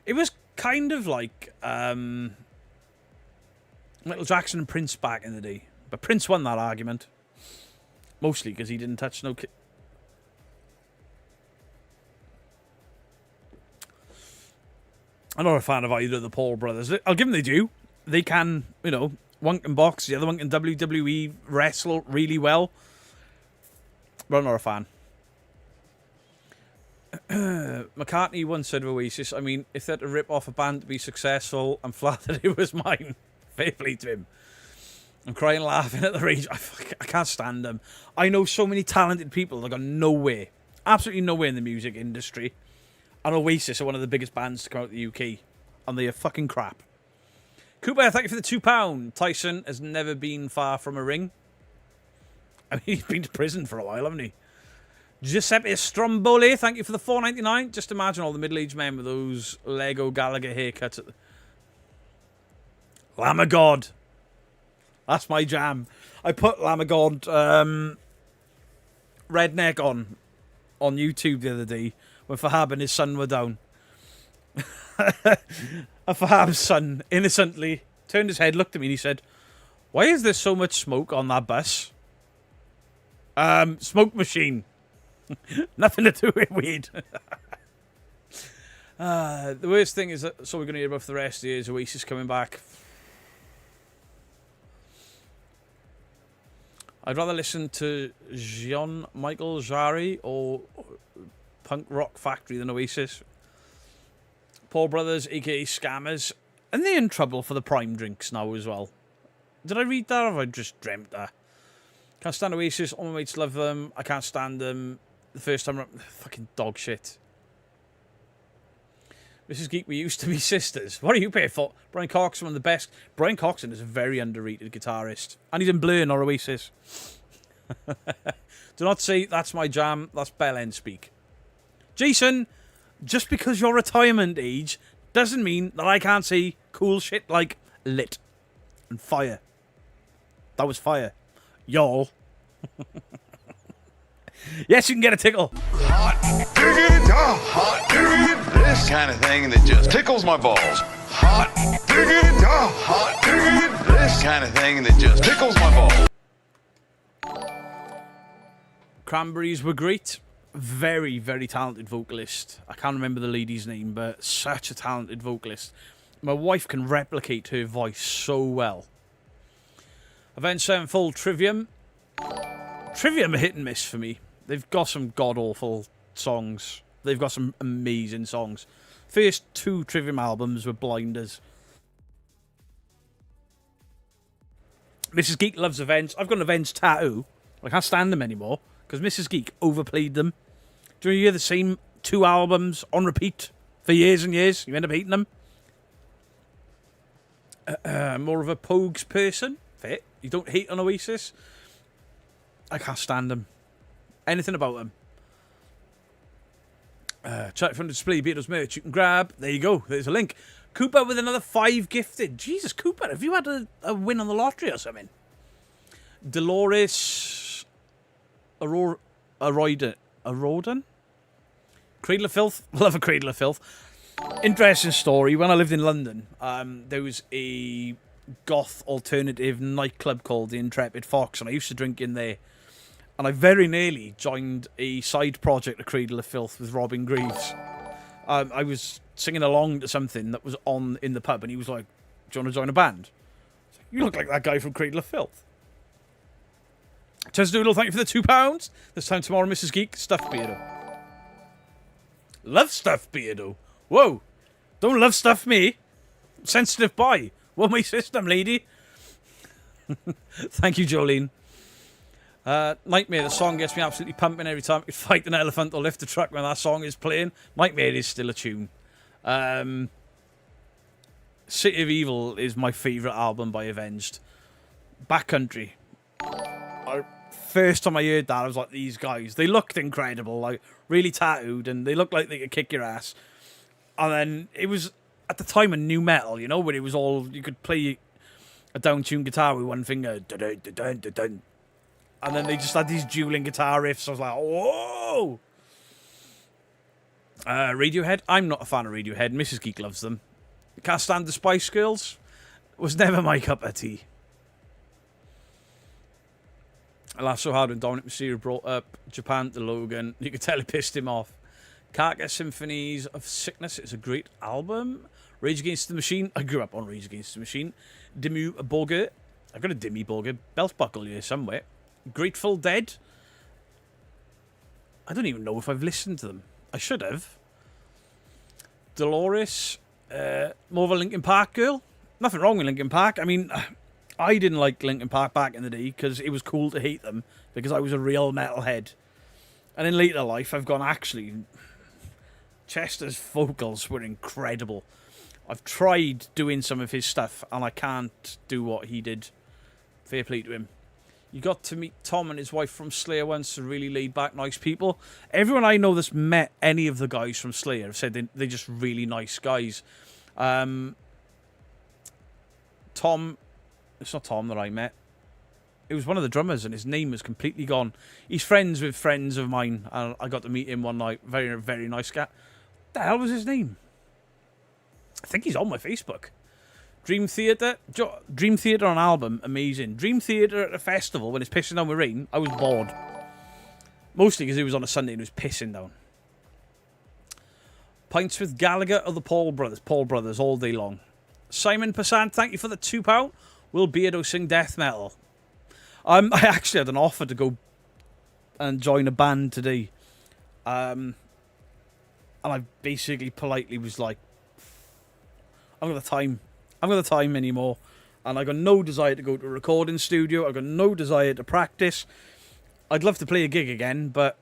It was kind of like Michael Jackson and Prince back in the day. But Prince won that argument. Mostly because he didn't touch no... I'm not a fan of either of the Paul brothers. I'll give them they do. They can, you know, one can box, the other one can WWE wrestle really well. But I'm not a fan. McCartney once said of Oasis, I mean, if they had to rip off a band to be successful, I'm flattered it was mine. Fair play to him. I'm crying laughing at the rage. I can't stand them. I know so many talented people that got nowhere. Absolutely nowhere in the music industry. And Oasis are one of the biggest bands to come out of the UK. And they are fucking crap. Cooper, thank you for the £2. Tyson has never been far from a ring. I mean, he's been to prison for a while, hasn't he? Giuseppe Stromboli, thank you for the $4.99. Just imagine all the middle-aged men with those Lego Gallagher haircuts. Lamb of God. That's my jam. I put Lamb of God redneck on YouTube the other day when Fahab and his son were down. And Fahab's son innocently turned his head, looked at me and he said, why is there so much smoke on that bus? Smoke machine. Nothing to do with weed. The worst thing is that, so we're going to hear about for the rest of the year is Oasis coming back. I'd rather listen to Jean-Michel Jarre or punk rock factory than Oasis. Paul Brothers, aka Scammers, and they're in trouble for the prime drinks now as well. Did I read that or have I just dreamt that? Can't stand Oasis, all my mates love them. I can't stand them. The first time around, fucking dog shit. Mrs. Geek, we used to be sisters. What are you paying for? Brian Coxon, one of the best. Brian Coxon is a very underrated guitarist. And he's in Blur, not Oasis. Do not say that's my jam. That's Bell End speak. Jason, just because you're retirement age doesn't mean that I can't say cool shit like lit and fire. That was fire. Y'all. Yes, you can get a tickle. Hot diggity dog. Hot diggity. This kind of thing that just tickles my balls. Hot diggity dog. Hot diggity. This kind of thing that just tickles my balls. Cranberries were great. Very, very talented vocalist. I can't remember the lady's name, but such a talented vocalist. My wife can replicate her voice so well. Avenged Sevenfold, Trivium. Trivium are hit and miss for me. They've got some god-awful songs. They've got some amazing songs. First 2 Trivium albums were blinders. Mrs. Geek loves Avenged. I've got an Avenged tattoo. I can't stand them anymore because Mrs. Geek overplayed them. Do you hear the same 2 albums on repeat for years and years? You end up hating them. More of a Pogues person. Fair. You don't hate on Oasis. I can't stand them. Anything about them. Chat from the display, Beatles merch you can grab. There you go. There's a link. Cooper with another 5 gifted. Jesus, Cooper, have you had a win on the lottery or something? Dolores Aroden? Cradle of Filth. Love a Cradle of Filth. Interesting story. When I lived in London, there was a goth alternative nightclub called the Intrepid Fox, and I used to drink in there. And I very nearly joined a side project of Cradle of Filth with Robin Greaves. I was singing along to something that was on in the pub, and he was like, "Do you want to join a band?" I was like, "You look like that guy from Cradle of Filth." Tez Doodle, thank you for the £2. This time tomorrow, Mrs. Geek, Stuffed Beardo. Love Stuffed Beardo. Whoa. Don't love stuff me. Sensitive boy. What my system, lady. Thank you, Jolene. Nightmare, the song gets me absolutely pumping every time I fight an elephant or lift a truck when that song is playing. Nightmare is still a tune. City of Evil is my favourite album by Avenged. Backcountry. First time I heard that, I was like, these guys, they looked incredible, like really tattooed, and they looked like they could kick your ass. And then it was at the time of new metal, you know, where it was all, you could play a down-tuned guitar with one finger. Dun, dun, dun, dun, dun. And then they just had these dueling guitar riffs. I was like, whoa! Radiohead. I'm not a fan of Radiohead. Mrs. Geek loves them. Can't stand the Spice Girls. Was never my cup of tea. I laughed so hard when Dominic Mysterio brought up Japan to Logan. You could tell it pissed him off. Carcass Symphonies of Sickness. It's a great album. Rage Against the Machine. I grew up on Rage Against the Machine. Dimmu Borgir. I've got a Dimmu Borgir belt buckle here somewhere. Grateful Dead. I don't even know if I've listened to them. I should have. Dolores. More of a Linkin Park girl. Nothing wrong with Linkin Park. I mean, I didn't like Linkin Park back in the day because it was cool to hate them because I was a real metalhead. And in later life, I've gone, actually, Chester's vocals were incredible. I've tried doing some of his stuff and I can't do what he did. Fair play to him. You got to meet Tom and his wife from Slayer once. They're really laid back, nice people. Everyone I know that's met any of the guys from Slayer have said they're just really nice guys. Tom, it's not Tom that I met. It was one of the drummers and his name was completely gone. He's friends with friends of mine and I got to meet him one night. Very, very nice guy. What the hell was his name? I think he's on my Facebook. Dream Theater on album, amazing. Dream Theater at a festival when it's pissing down with rain, I was bored. Mostly because it was on a Sunday and it was pissing down. Pints with Gallagher or the Paul Brothers? Paul Brothers all day long. Simon Passant, thank you for the £2. Will Beardo sing death metal? I actually had an offer to go and join a band today. And I basically politely was like, I haven't got the time. I haven't got the time anymore. And I got no desire to go to a recording studio. I got no desire to practice. I'd love to play a gig again, but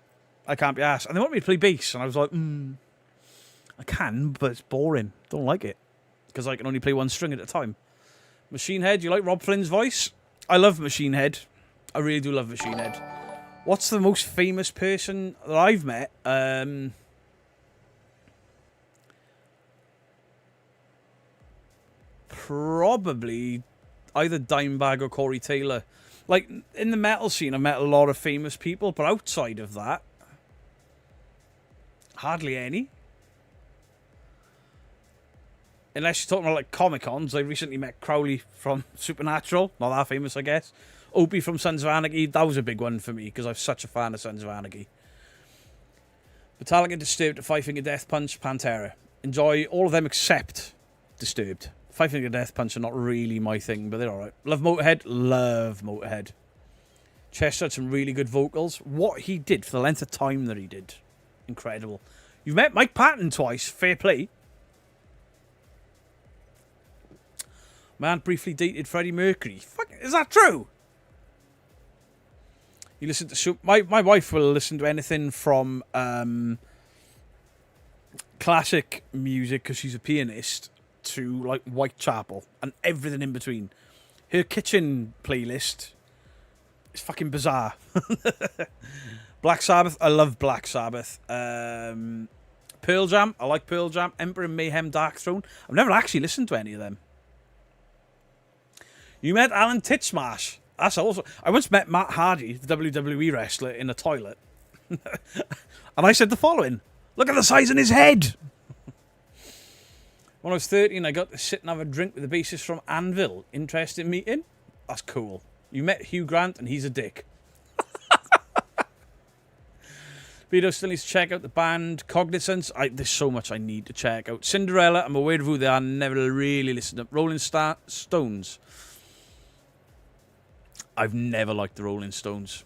I can't be asked. And they want me to play bass. And I was like, I can, but it's boring. Don't like it. Because I can only play one string at a time. Machine Head, you like Rob Flynn's voice? I love Machine Head. I really do love Machine Head. What's the most famous person that I've met? Probably either Dimebag or Corey Taylor. Like, in the metal scene, I've met a lot of famous people, but outside of that, hardly any. Unless you're talking about, like, Comic-Cons. I recently met Crowley from Supernatural. Not that famous, I guess. Opie from Sons of Anarchy. That was a big one for me, because I'm such a fan of Sons of Anarchy. Metallica, Disturbed, Five Finger Death Punch, Pantera. Enjoy all of them except Disturbed. Five Finger Death Punch are not really my thing, but they're alright. Love Motorhead. Love Motorhead. Chester had some really good vocals. What he did for the length of time that he did. Incredible. You've met Mike Patton twice. Fair play. Man briefly dated Freddie Mercury. Fuck, is that true? You listen to... My wife will listen to anything from classic music because she's a pianist to like Whitechapel and everything in between. Her kitchen playlist is fucking bizarre. Black Sabbath, I love Black Sabbath. Pearl Jam, I like Pearl Jam. Emperor Mayhem, Dark Throne. I've never actually listened to any of them. You met Alan Titchmarsh. That's also... I once met Matt Hardy, the WWE wrestler, in a toilet. And I said the following. Look at the size of his head. When I was 13, I got to sit and have a drink with the bassist from Anvil. Interesting meeting? That's cool. You met Hugh Grant and he's a dick. Vito still needs to check out the band Cognizance. There's so much I need to check out. Cinderella, I'm aware of who they are, never really listened to them. Rolling Stones. I've never liked the Rolling Stones.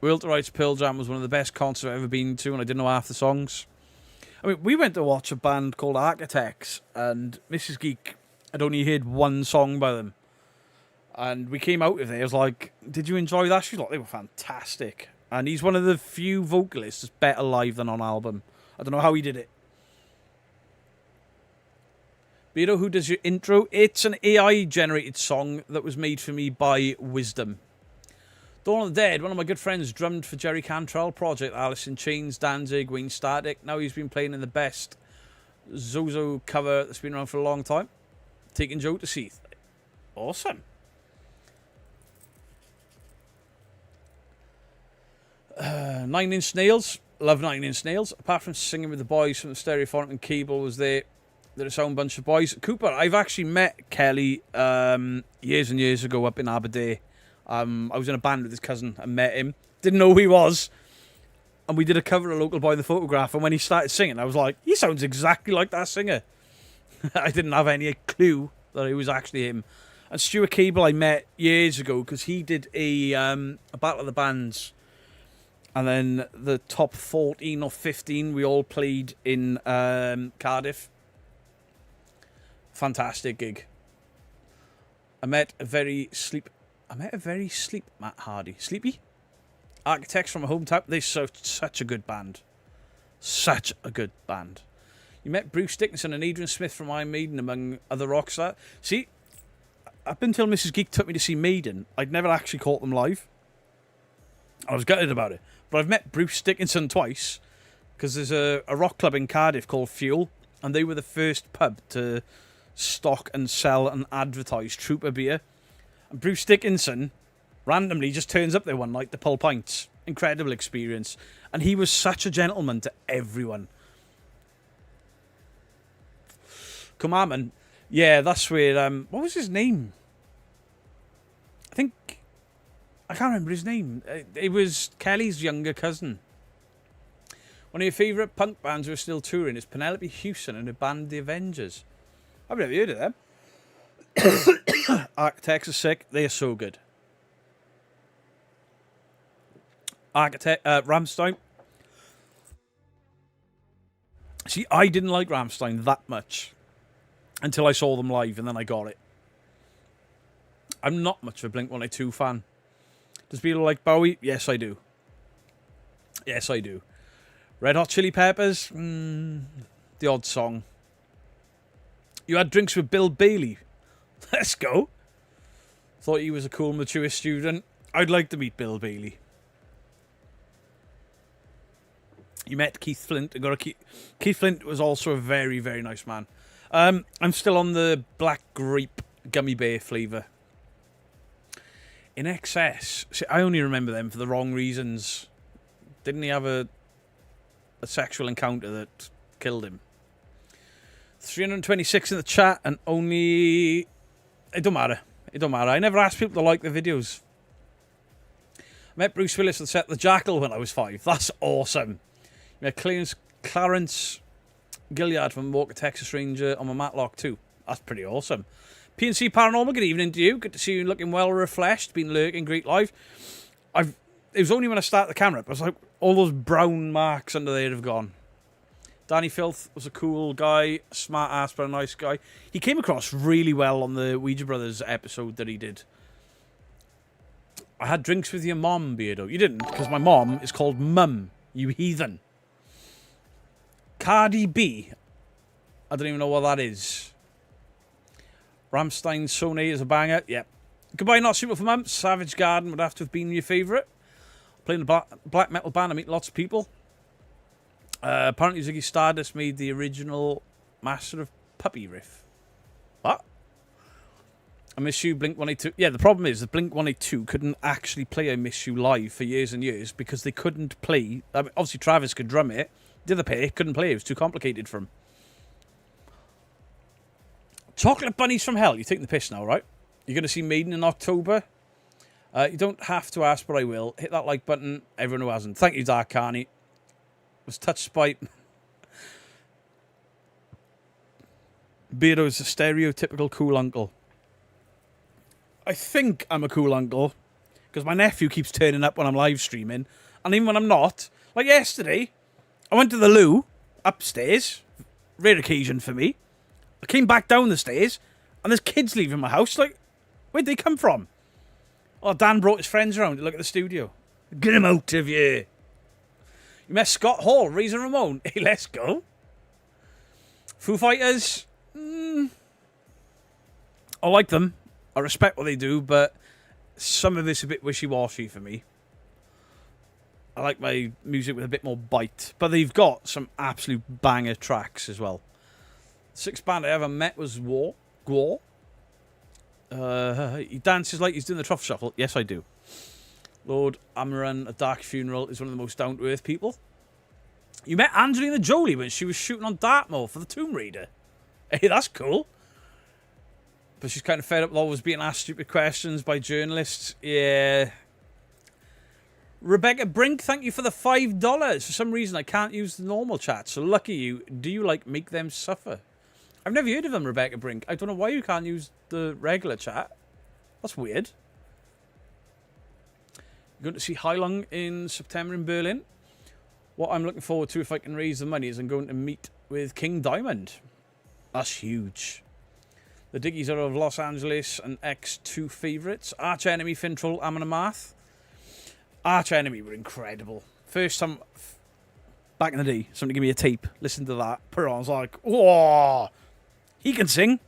Will to Rights Pearl Jam was one of the best concerts I've ever been to, and I didn't know half the songs. I mean, we went to watch a band called Architects, and Mrs. Geek had only heard one song by them. And we came out of there, I was like, did you enjoy that? She's like, they were fantastic. And he's one of the few vocalists that's better live than on album. I don't know how he did it. Beto, who does your intro? It's an AI-generated song that was made for me by Wisdom. Dawn of the Dead, one of my good friends drummed for Jerry Cantrell Project, Alice in Chains, Danzig, Wayne Static. Now he's been playing in the best Zozo cover that's been around for a long time. Taking Joe to Seath. Awesome. Nine Inch Nails. Love Nine Inch Nails. Apart from singing with the boys from the Stereophonic and Cable was there. They're a sound bunch of boys. Cooper, I've actually met Kelly years and years ago up in Aberdeen. I was in a band with his cousin. I met him. Didn't know who he was. And we did a cover of Local Boy the Photograph. And when he started singing, I was like, he sounds exactly like that singer. I didn't have any clue that it was actually him. And Stuart Cable I met years ago because he did a Battle of the Bands. And then the top 14 or 15 we all played in Cardiff. Fantastic gig. I met a very sleep Matt Hardy. Sleepy? Architects from a hometown. They're such a good band. Such a good band. You met Bruce Dickinson and Adrian Smith from Iron Maiden, among other rock stars. See, up until Mrs. Geek took me to see Maiden, I'd never actually caught them live. I was gutted about it. But I've met Bruce Dickinson twice, because there's a rock club in Cardiff called Fuel, and they were the first pub to stock and sell and advertise Trooper beer. And Bruce Dickinson randomly just turns up there one night to pull pints. Incredible experience. And he was such a gentleman to everyone. Commandment. Yeah, that's where... what was his name? I can't remember his name. It was Kelly's younger cousin. One of your favourite punk bands who are still touring is Penelope Hewson and her band The Avengers. I've never heard of them. Architects are sick. They are so good. Rammstein. See, I didn't like Rammstein that much until I saw them live, and then I got it. I'm not much of a Blink-182 fan. Does Beatle like Bowie? Yes, I do. Yes, I do. Red Hot Chili Peppers? The odd song. You had drinks with Bill Bailey. Let's go. Thought he was a cool, mature student. I'd like to meet Bill Bailey. You met Keith Flint. Keith Flint was also a very, very nice man. I'm still on the black grape gummy bear flavour. In excess. See, I only remember them for the wrong reasons. Didn't he have a sexual encounter that killed him? 326 in the chat and only... It don't matter. It don't matter. I never asked people to like the videos. I met Bruce Willis at the set of The Jackal when I was 5. That's awesome. You met Clarence Gilliard from Walker Texas Ranger on my Matlock too. That's pretty awesome. PNC Paranormal, good evening to you. Good to see you looking well refreshed. Been lurking, great live. It was only when I started the camera up, I was like, all those brown marks under there have gone. Danny Filth was a cool guy, smart ass but a nice guy. He came across really well on the Ouija Brothers episode that he did. I had drinks with your mom, Beardo. You didn't, because my mom is called Mum, you heathen. Cardi B. I don't even know what that is. Rammstein Sony is a banger. Yep. Goodbye, Not Super for Mum. Savage Garden would have to have been your favourite. Playing a black metal band, I meet lots of people. Apparently Ziggy Stardust made the original Master of Puppy riff. What? I Miss You, Blink-182. Yeah, the problem is that Blink-182 couldn't actually play I Miss You live for years and years because they couldn't play. I mean, obviously, Travis could drum it. The other pair couldn't play. It was too complicated for him. Chocolate Bunnies from Hell. You're taking the piss now, right? You're going to see Maiden in October. You don't have to ask, but I will. Hit that like button. Everyone who hasn't. Thank you, Dark Carney. Was touched by Beardo's a stereotypical cool uncle. I think I'm a cool uncle because my nephew keeps turning up when I'm live streaming, and even when I'm not. Like yesterday, I went to the loo upstairs, rare occasion for me. I came back down the stairs, and there's kids leaving my house. Like, where'd they come from? Oh, Dan brought his friends around to look at the studio. Get him out of here. You met Scott Hall, Razor Ramon. Hey, let's go. Foo Fighters. I like them. I respect what they do, but some of it's a bit wishy-washy for me. I like my music with a bit more bite. But they've got some absolute banger tracks as well. Sixth band I ever met was Gwar. He dances like he's doing the truffle shuffle. Yes, I do. Lord Amaran, A Dark Funeral, is one of the most down-to-earth people. You met Angelina Jolie when she was shooting on Dartmoor for the Tomb Raider. Hey, that's cool. But she's kind of fed up with always being asked stupid questions by journalists. Yeah. Rebecca Brink, thank you for the $5. For some reason, I can't use the normal chat, so lucky you. Do you like Make Them Suffer? I've never heard of them, Rebecca Brink. I don't know why you can't use the regular chat. That's weird. Going to see Heilung in September in Berlin. What I'm looking forward to if I can raise the money is I'm going to meet with King Diamond. That's huge. The Diggies are of Los Angeles and X2 favourites. Arch Enemy, Fintroll, Amon Amarth. Arch Enemy were incredible. First time, back in the day, somebody gave me a tape. Listen to that. Put it on. I was like, whoa, he can sing.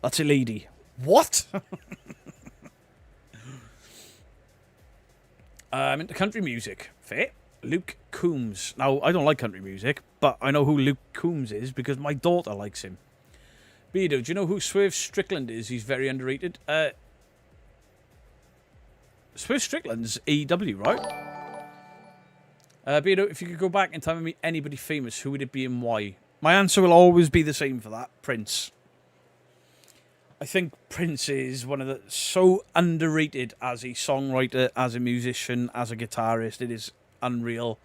That's a lady. What? I'm into country music. Fair. Luke Combs. Now, I don't like country music, but I know who Luke Combs is because my daughter likes him. Beardo, do you know who Swerve Strickland is? He's very underrated. Swerve Strickland's AEW, right? Beardo, if you could go back in time and meet anybody famous, who would it be and why? My answer will always be the same for that. Prince. I think Prince is one of the so underrated as a songwriter, as a musician, as a guitarist. It is unreal.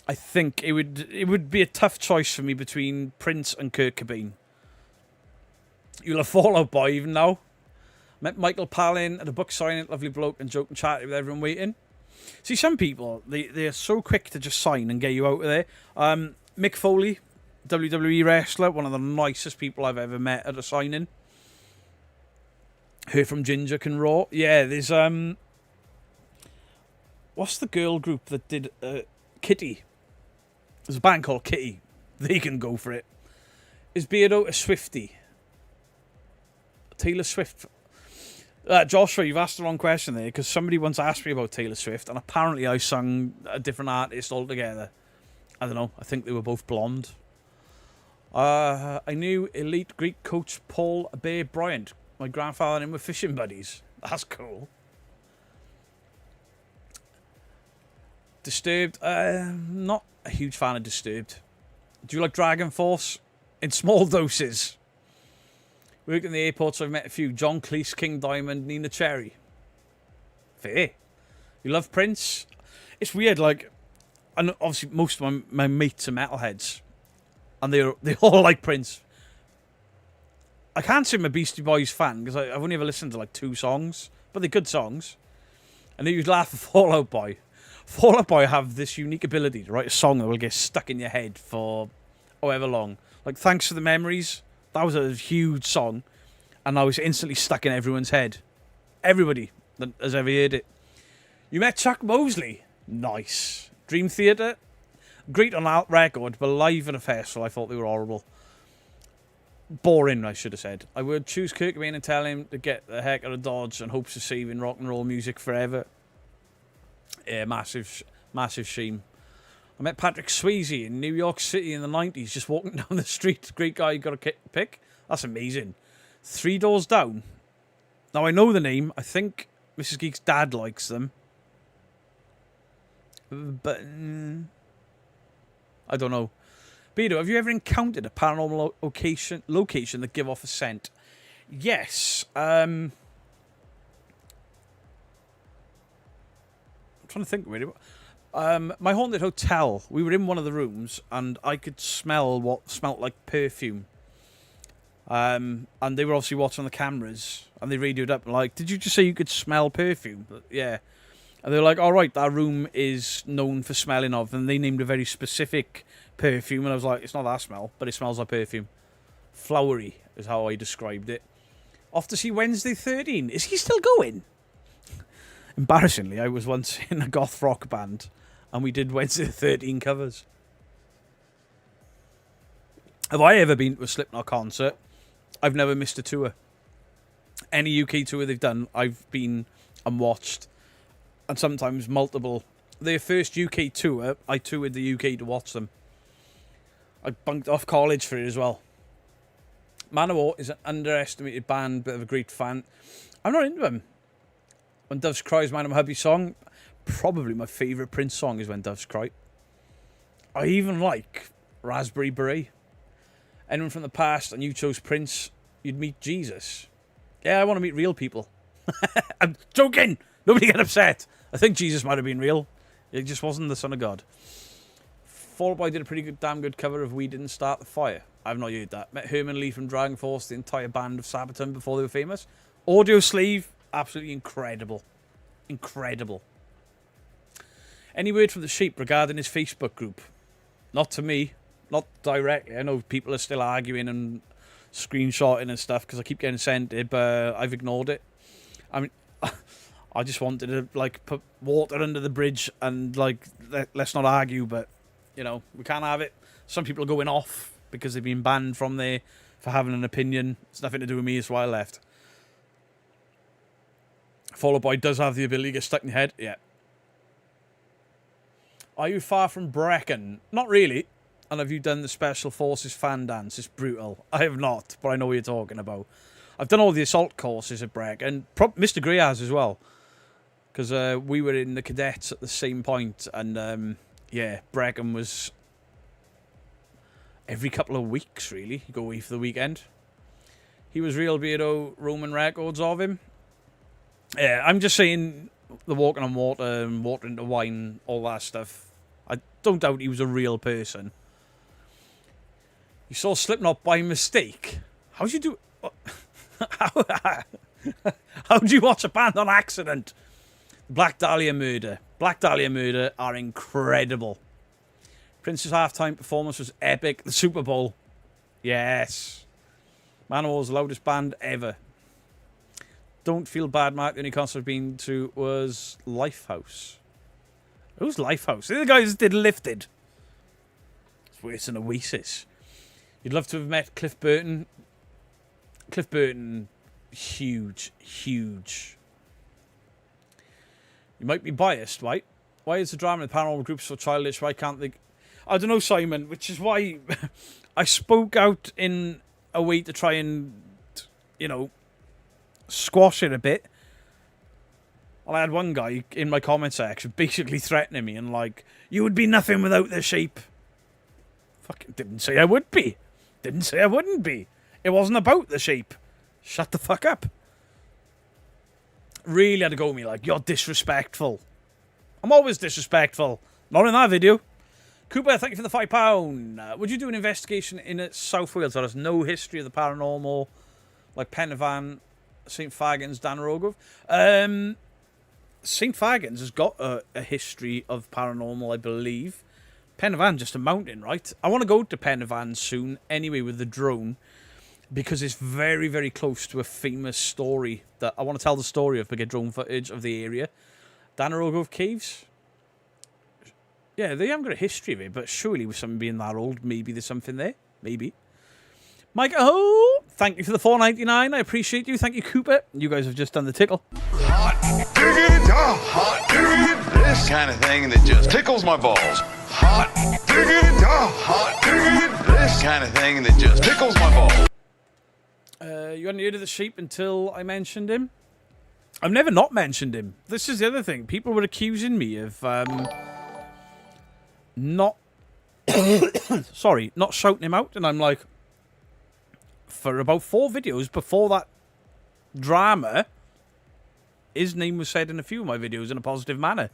I think it would be a tough choice for me between Prince and Kurt Cobain. You'll have Fall Out Boy even now. Met Michael Palin at a book signing, lovely bloke, and joke and chatted with everyone waiting. See, some people they are so quick to just sign and get you out of there. Mick Foley, WWE wrestler, one of the nicest people I've ever met at a signing. Heard from Ginger can Raw. Yeah, there's what's the girl group that did Kitty? There's a band called Kitty. They can go for it. Is Beardo a Swiftie? Taylor Swift. Joshua, you've asked the wrong question there, because somebody once asked me about Taylor Swift, and apparently I sung a different artist altogether. I don't know. I think they were both blonde. I knew elite Greek coach Paul Bear Bryant. My grandfather and him were fishing buddies. That's cool. Disturbed. Not a huge fan of Disturbed. Do you like Dragon Force? In small doses. Worked in the airport, so I've met a few. John Cleese, King Diamond, Nina Cherry. Fair. You love Prince? It's weird, like, and obviously most of my mates are metalheads. And they all like Prince. I can't say I'm a Beastie Boys fan, because I've only ever listened to like 2 songs. But they're good songs. And then you'd laugh at Fall Out Boy. Fall Out Boy have this unique ability to write a song that will get stuck in your head for however long. Like, Thanks for the Memories. That was a huge song. And I was instantly stuck in everyone's head. Everybody that has ever heard it. You met Chuck Mosley. Nice. Dream Theater. Great on out record, but live at a festival, I thought they were horrible. Boring, I should have said. I would choose Kurt Cobain and tell him to get the heck out of Dodge in hopes of saving rock and roll music forever. Yeah, massive shame. I met Patrick Swayze in New York City in the 90s, just walking down the street. Great guy, you got a pick. That's amazing. 3 Doors Down. Now, I know the name. I think Mrs. Geek's dad likes them. But I don't know. Beto, have you ever encountered a paranormal location that give off a scent? Yes. I'm trying to think really. My haunted hotel, we were in one of the rooms and I could smell what smelt like perfume. And they were obviously watching the cameras and they radioed up and like, did you just say you could smell perfume? But, yeah. And they were like, all right, that room is known for smelling of, and they named a very specific perfume. And I was like, it's not that smell, but it smells like perfume. Flowery is how I described it. Off to see Wednesday 13. Is he still going? Embarrassingly, I was once in a goth rock band and we did Wednesday 13 covers. Have I ever been to a Slipknot concert? I've never missed a tour. Any UK tour they've done, I've been and watched, and sometimes multiple. Their first UK tour, I toured the UK to watch them. I bunked off college for it as well. Manowar is an underestimated band, bit of a great fan. I'm not into them. When Doves Cry is my hubby song. Probably my favourite Prince song is When Doves Cry. I even like Raspberry Beret. Anyone from the past and you chose Prince, you'd meet Jesus. Yeah, I want to meet real people. I'm joking! Nobody get upset. I think Jesus might have been real. He just wasn't the Son of God. Fall Out Boy did a pretty good, damn good cover of We Didn't Start the Fire. I've not heard that. Met Herman Lee from Dragon Force, the entire band of Sabaton before they were famous. Audio Sleeve, absolutely incredible. Incredible. Any word from the Sheep regarding his Facebook group? Not to me. Not directly. I know people are still arguing and screenshotting and stuff because I keep getting sent it, but I've ignored it. I mean, I just wanted to like put water under the bridge and like let's not argue, but you know we can't have it. Some people are going off because they've been banned from there for having an opinion. It's nothing to do with me. It's why I left. Fall Out Boy does have the ability to get stuck in your head. Yeah. Are you far from Brecon? Not really. And have you done the Special Forces fan dance? It's brutal. I have not, but I know what you're talking about. I've done all the assault courses at Brecon. Mr. Gray has as well. Because we were in the cadets at the same point. And, yeah, Brecon was every couple of weeks, really. You go away for the weekend. He was real weirdo Roman records of him. Yeah, I'm just saying the walking on water and water into wine, all that stuff. I don't doubt he was a real person. You saw Slipknot by mistake. How'd you do? How'd you watch a band on accident? Black Dahlia Murder. Black Dahlia Murder are incredible. Prince's halftime performance was epic. The Super Bowl. Yes. Manowar's the loudest band ever. Don't feel bad, Mark. The only concert I've been to was Lifehouse. Who's Lifehouse? They're the guys that did Lifted. It's worse than Oasis. You'd love to have met Cliff Burton. Cliff Burton, huge, huge. You might be biased, right? Why is the drama in the paranormal group so childish? Why can't they... I don't know, Simon, which is why I spoke out in a way to try and, you know, squash it a bit. Well, I had one guy in my comment section basically threatening me and like, you would be nothing without the sheep. Fucking didn't say I would be. Didn't say I wouldn't be. It wasn't about the sheep. Shut the fuck up. Really had to go at me like, you're disrespectful. I'm always disrespectful. Not in that video. Cooper, thank you for the £5. Would you do an investigation in South Wales that has no history of the paranormal, like Penavon, St Fagans, Danarogov? St Fagans has got a history of paranormal, I believe. Penavon, just a mountain, right? I want to go to Penavon soon, anyway, with the drone, because it's very, very close to a famous story that I want to tell the story of, but get drone footage of the area. Danarogov Caves. Yeah, they haven't got a history of it, but surely with something being that old, maybe there's something there. Maybe. Mike, oh, thank you for the $4.99. I appreciate you. Thank you, Cooper. You guys have just done the tickle. Hot diggity, hot diggity, this kind of thing that just tickles my balls. Hot diggity, hot diggity, this kind of thing that just tickles my balls. You hadn't heard of the sheep until I mentioned him? I've never not mentioned him. This is the other thing. People were accusing me of not sorry, not shouting him out, and I'm like, for about 4 videos before that drama, his name was said in a few of my videos in a positive manner.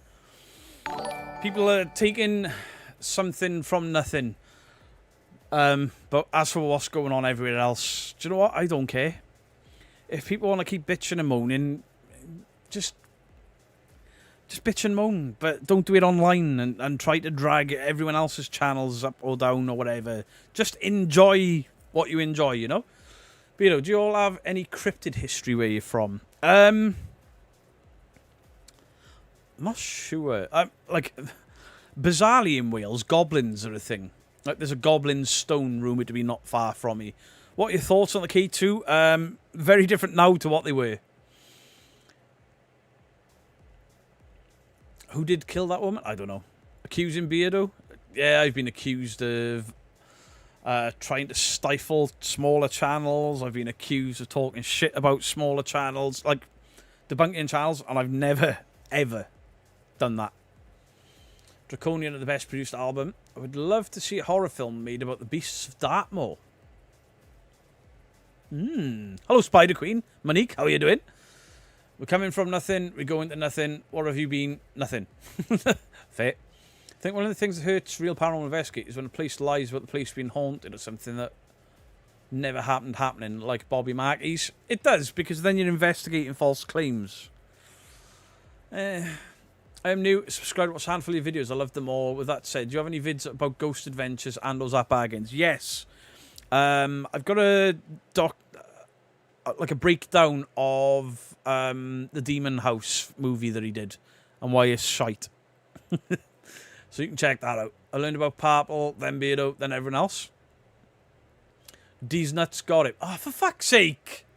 People are taking something from nothing. But as for what's going on everywhere else, do you know what? I don't care. If people want to keep bitching and moaning, just bitch and moan, but don't do it online and try to drag everyone else's channels up or down or whatever. Just enjoy what you enjoy, you know? But, you know, do you all have any cryptid history where you're from? I'm not sure. Like, bizarrely in Wales, goblins are a thing. Like, there's a goblin stone rumoured to be not far from me. What are your thoughts on the K2? Very different now to what they were. Who did kill that woman? I don't know. Accusing Beardo? Yeah, I've been accused of trying to stifle smaller channels. I've been accused of talking shit about smaller channels. Like, debunking channels. And I've never, ever done that. Draconian are the best produced album. I would love to see a horror film made about the beasts of Dartmoor. Hello, Spider Queen. Monique, how are you doing? We're coming from nothing, we go into nothing. What have you been? Nothing. Fair. I think one of the things that hurts real paranormal investigators is when a police lies about the place being haunted or something that never happening, like Bobby Markey's. It does, because then you're investigating false claims. I am new, subscribe to watch a handful of your videos. I love them all. With that said, do you have any vids about ghost adventures and or Zap Bargains? Yes. I've got a like a breakdown of the Demon House movie that he did and why it's shite. So you can check that out. I learned about Purple, then Beardo, then everyone else. D's nuts got it. Oh, for fuck's sake.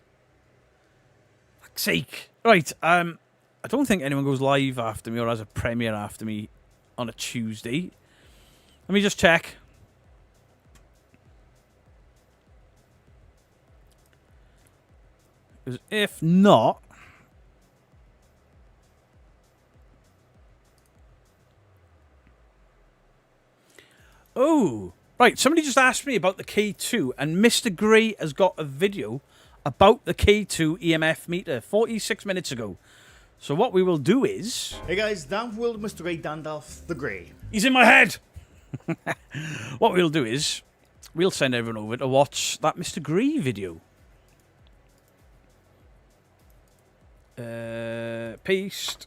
Fuck's sake. Right, I don't think anyone goes live after me or has a premiere after me on a Tuesday. Let me just check. Because if not... Oh, right. Somebody just asked me about the K2, and Mr. Grey has got a video about the K2 EMF meter 46 minutes ago. So what we will do is... Hey guys, down for World Mr. Grey Dandalf the Grey. He's in my head! What we'll do is, we'll send everyone over to watch that Mr. Grey video. Paste.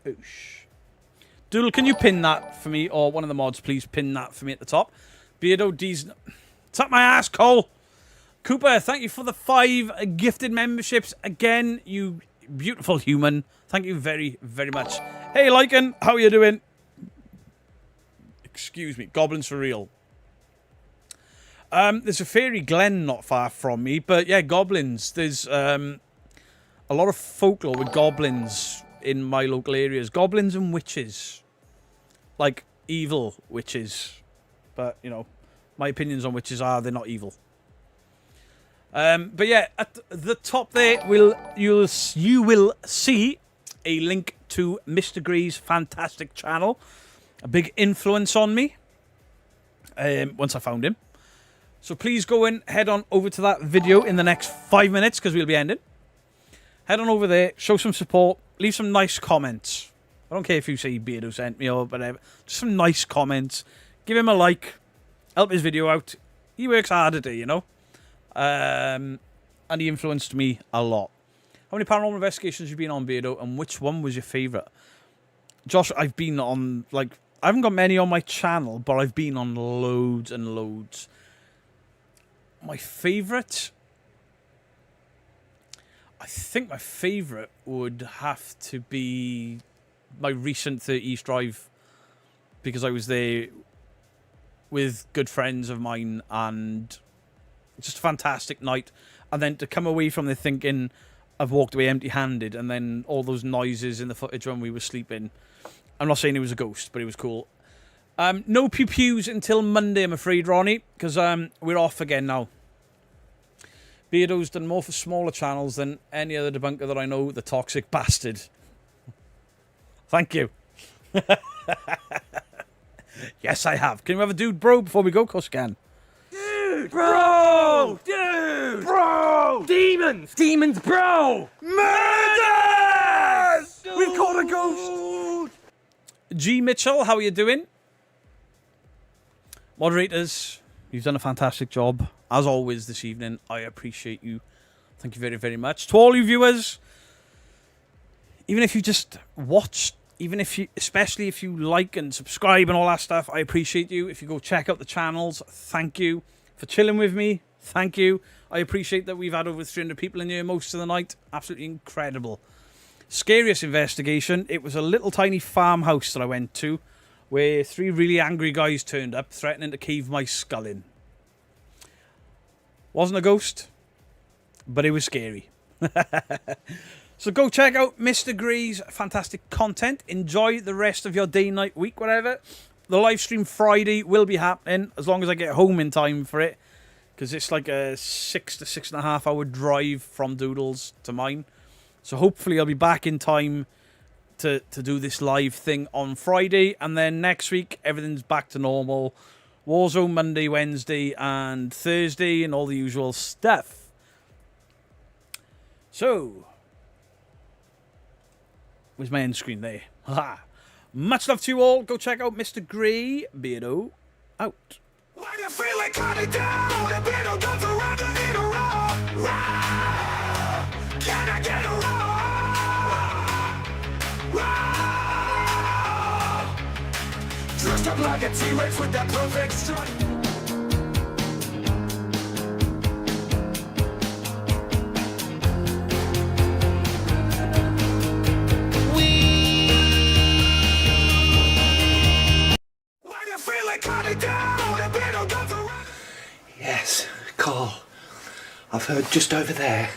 Oosh. Doodle, can you pin that for me? Or one of the mods, please pin that for me at the top. Beardo D's... Tap my ass, Cole! Cooper, thank you for the 5 gifted memberships. Again, you beautiful human. Thank you very, very much. Hey, Lycan, how are you doing? Excuse me. Goblins for real. There's a fairy glen not far from me, but yeah, goblins. There's a lot of folklore with goblins in my local areas. Goblins and witches. Like, evil witches. But, you know, my opinions on witches are they're not evil. But yeah, at the top there, you will see a link to Mr. Gree's fantastic channel. A big influence on me. Once I found him. So please go and head on over to that video in the next 5 minutes, because we'll be ending. Head on over there, show some support, leave some nice comments. I don't care if you say Beardo sent me or whatever. Just some nice comments. Give him a like. Help his video out. He works hard at it, you know. And he influenced me a lot. How many paranormal investigations have you been on, Beardo? And which one was your favourite? Josh, I've been on, like... I haven't got many on my channel, but I've been on loads and loads. My favourite? I think my favourite would have to be my recent 30 East Drive, because I was there with good friends of mine and just a fantastic night. And then to come away from there thinking I've walked away empty-handed, and then all those noises in the footage when we were sleeping. I'm not saying it was a ghost, but it was cool. No pew-pews until Monday, I'm afraid, Ronnie, because we're off again now. Beardo's done more for smaller channels than any other debunker that I know, the toxic bastard. Thank you. Yes, I have. Can we have a dude bro before we go? Of course we can. Dude, bro! Dude! Bro! Demons! Demons, bro! Murders! We've caught a ghost! G. Mitchell, how are you doing? Moderators, you've done a fantastic job. As always this evening, I appreciate you. Thank you very, very much. To all you viewers, even if you just watch, especially if you like and subscribe and all that stuff, I appreciate you. If you go check out the channels, thank you. For chilling with me, thank you. I appreciate that we've had over 300 people in here most of the night. Absolutely incredible. Scariest investigation, it was a little tiny farmhouse that I went to, where 3 really angry guys turned up, threatening to cave my skull in. Wasn't a ghost, but it was scary. So go check out Mr. Gree's fantastic content. Enjoy the rest of your day, night, week, whatever. The live stream Friday will be happening, as long as I get home in time for it, because it's like a 6 to 6.5 hour drive from Doodles to mine. So hopefully I'll be back in time to do this live thing on Friday, and then next week everything's back to normal. Warzone Monday, Wednesday and Thursday and all the usual stuff. So, where's my end screen there? Haha. Much love to you all. Go check out Mr. Grey. Beardo out. When you feel like cutting down, the Beardo comes around and need a roar. Can I get a roar? Dressed up like a T-Rex with that perfect strut. When you feel like cutting down, the Beardo comes around. Yes, Carl. I've heard just over there.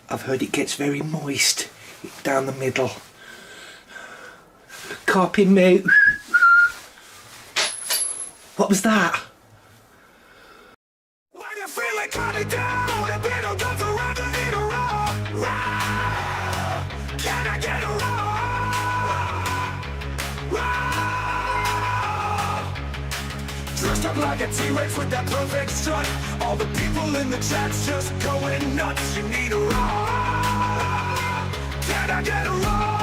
I've heard it gets very moist down the middle. Carping me. What was that? When you feel like cutting down, the Beardo comes around and need a roar. Can I get a roar? Dressed up like a T-Rex with that perfect strut. All the people in the chat's just going nuts. You need a roar. Can I get a roar?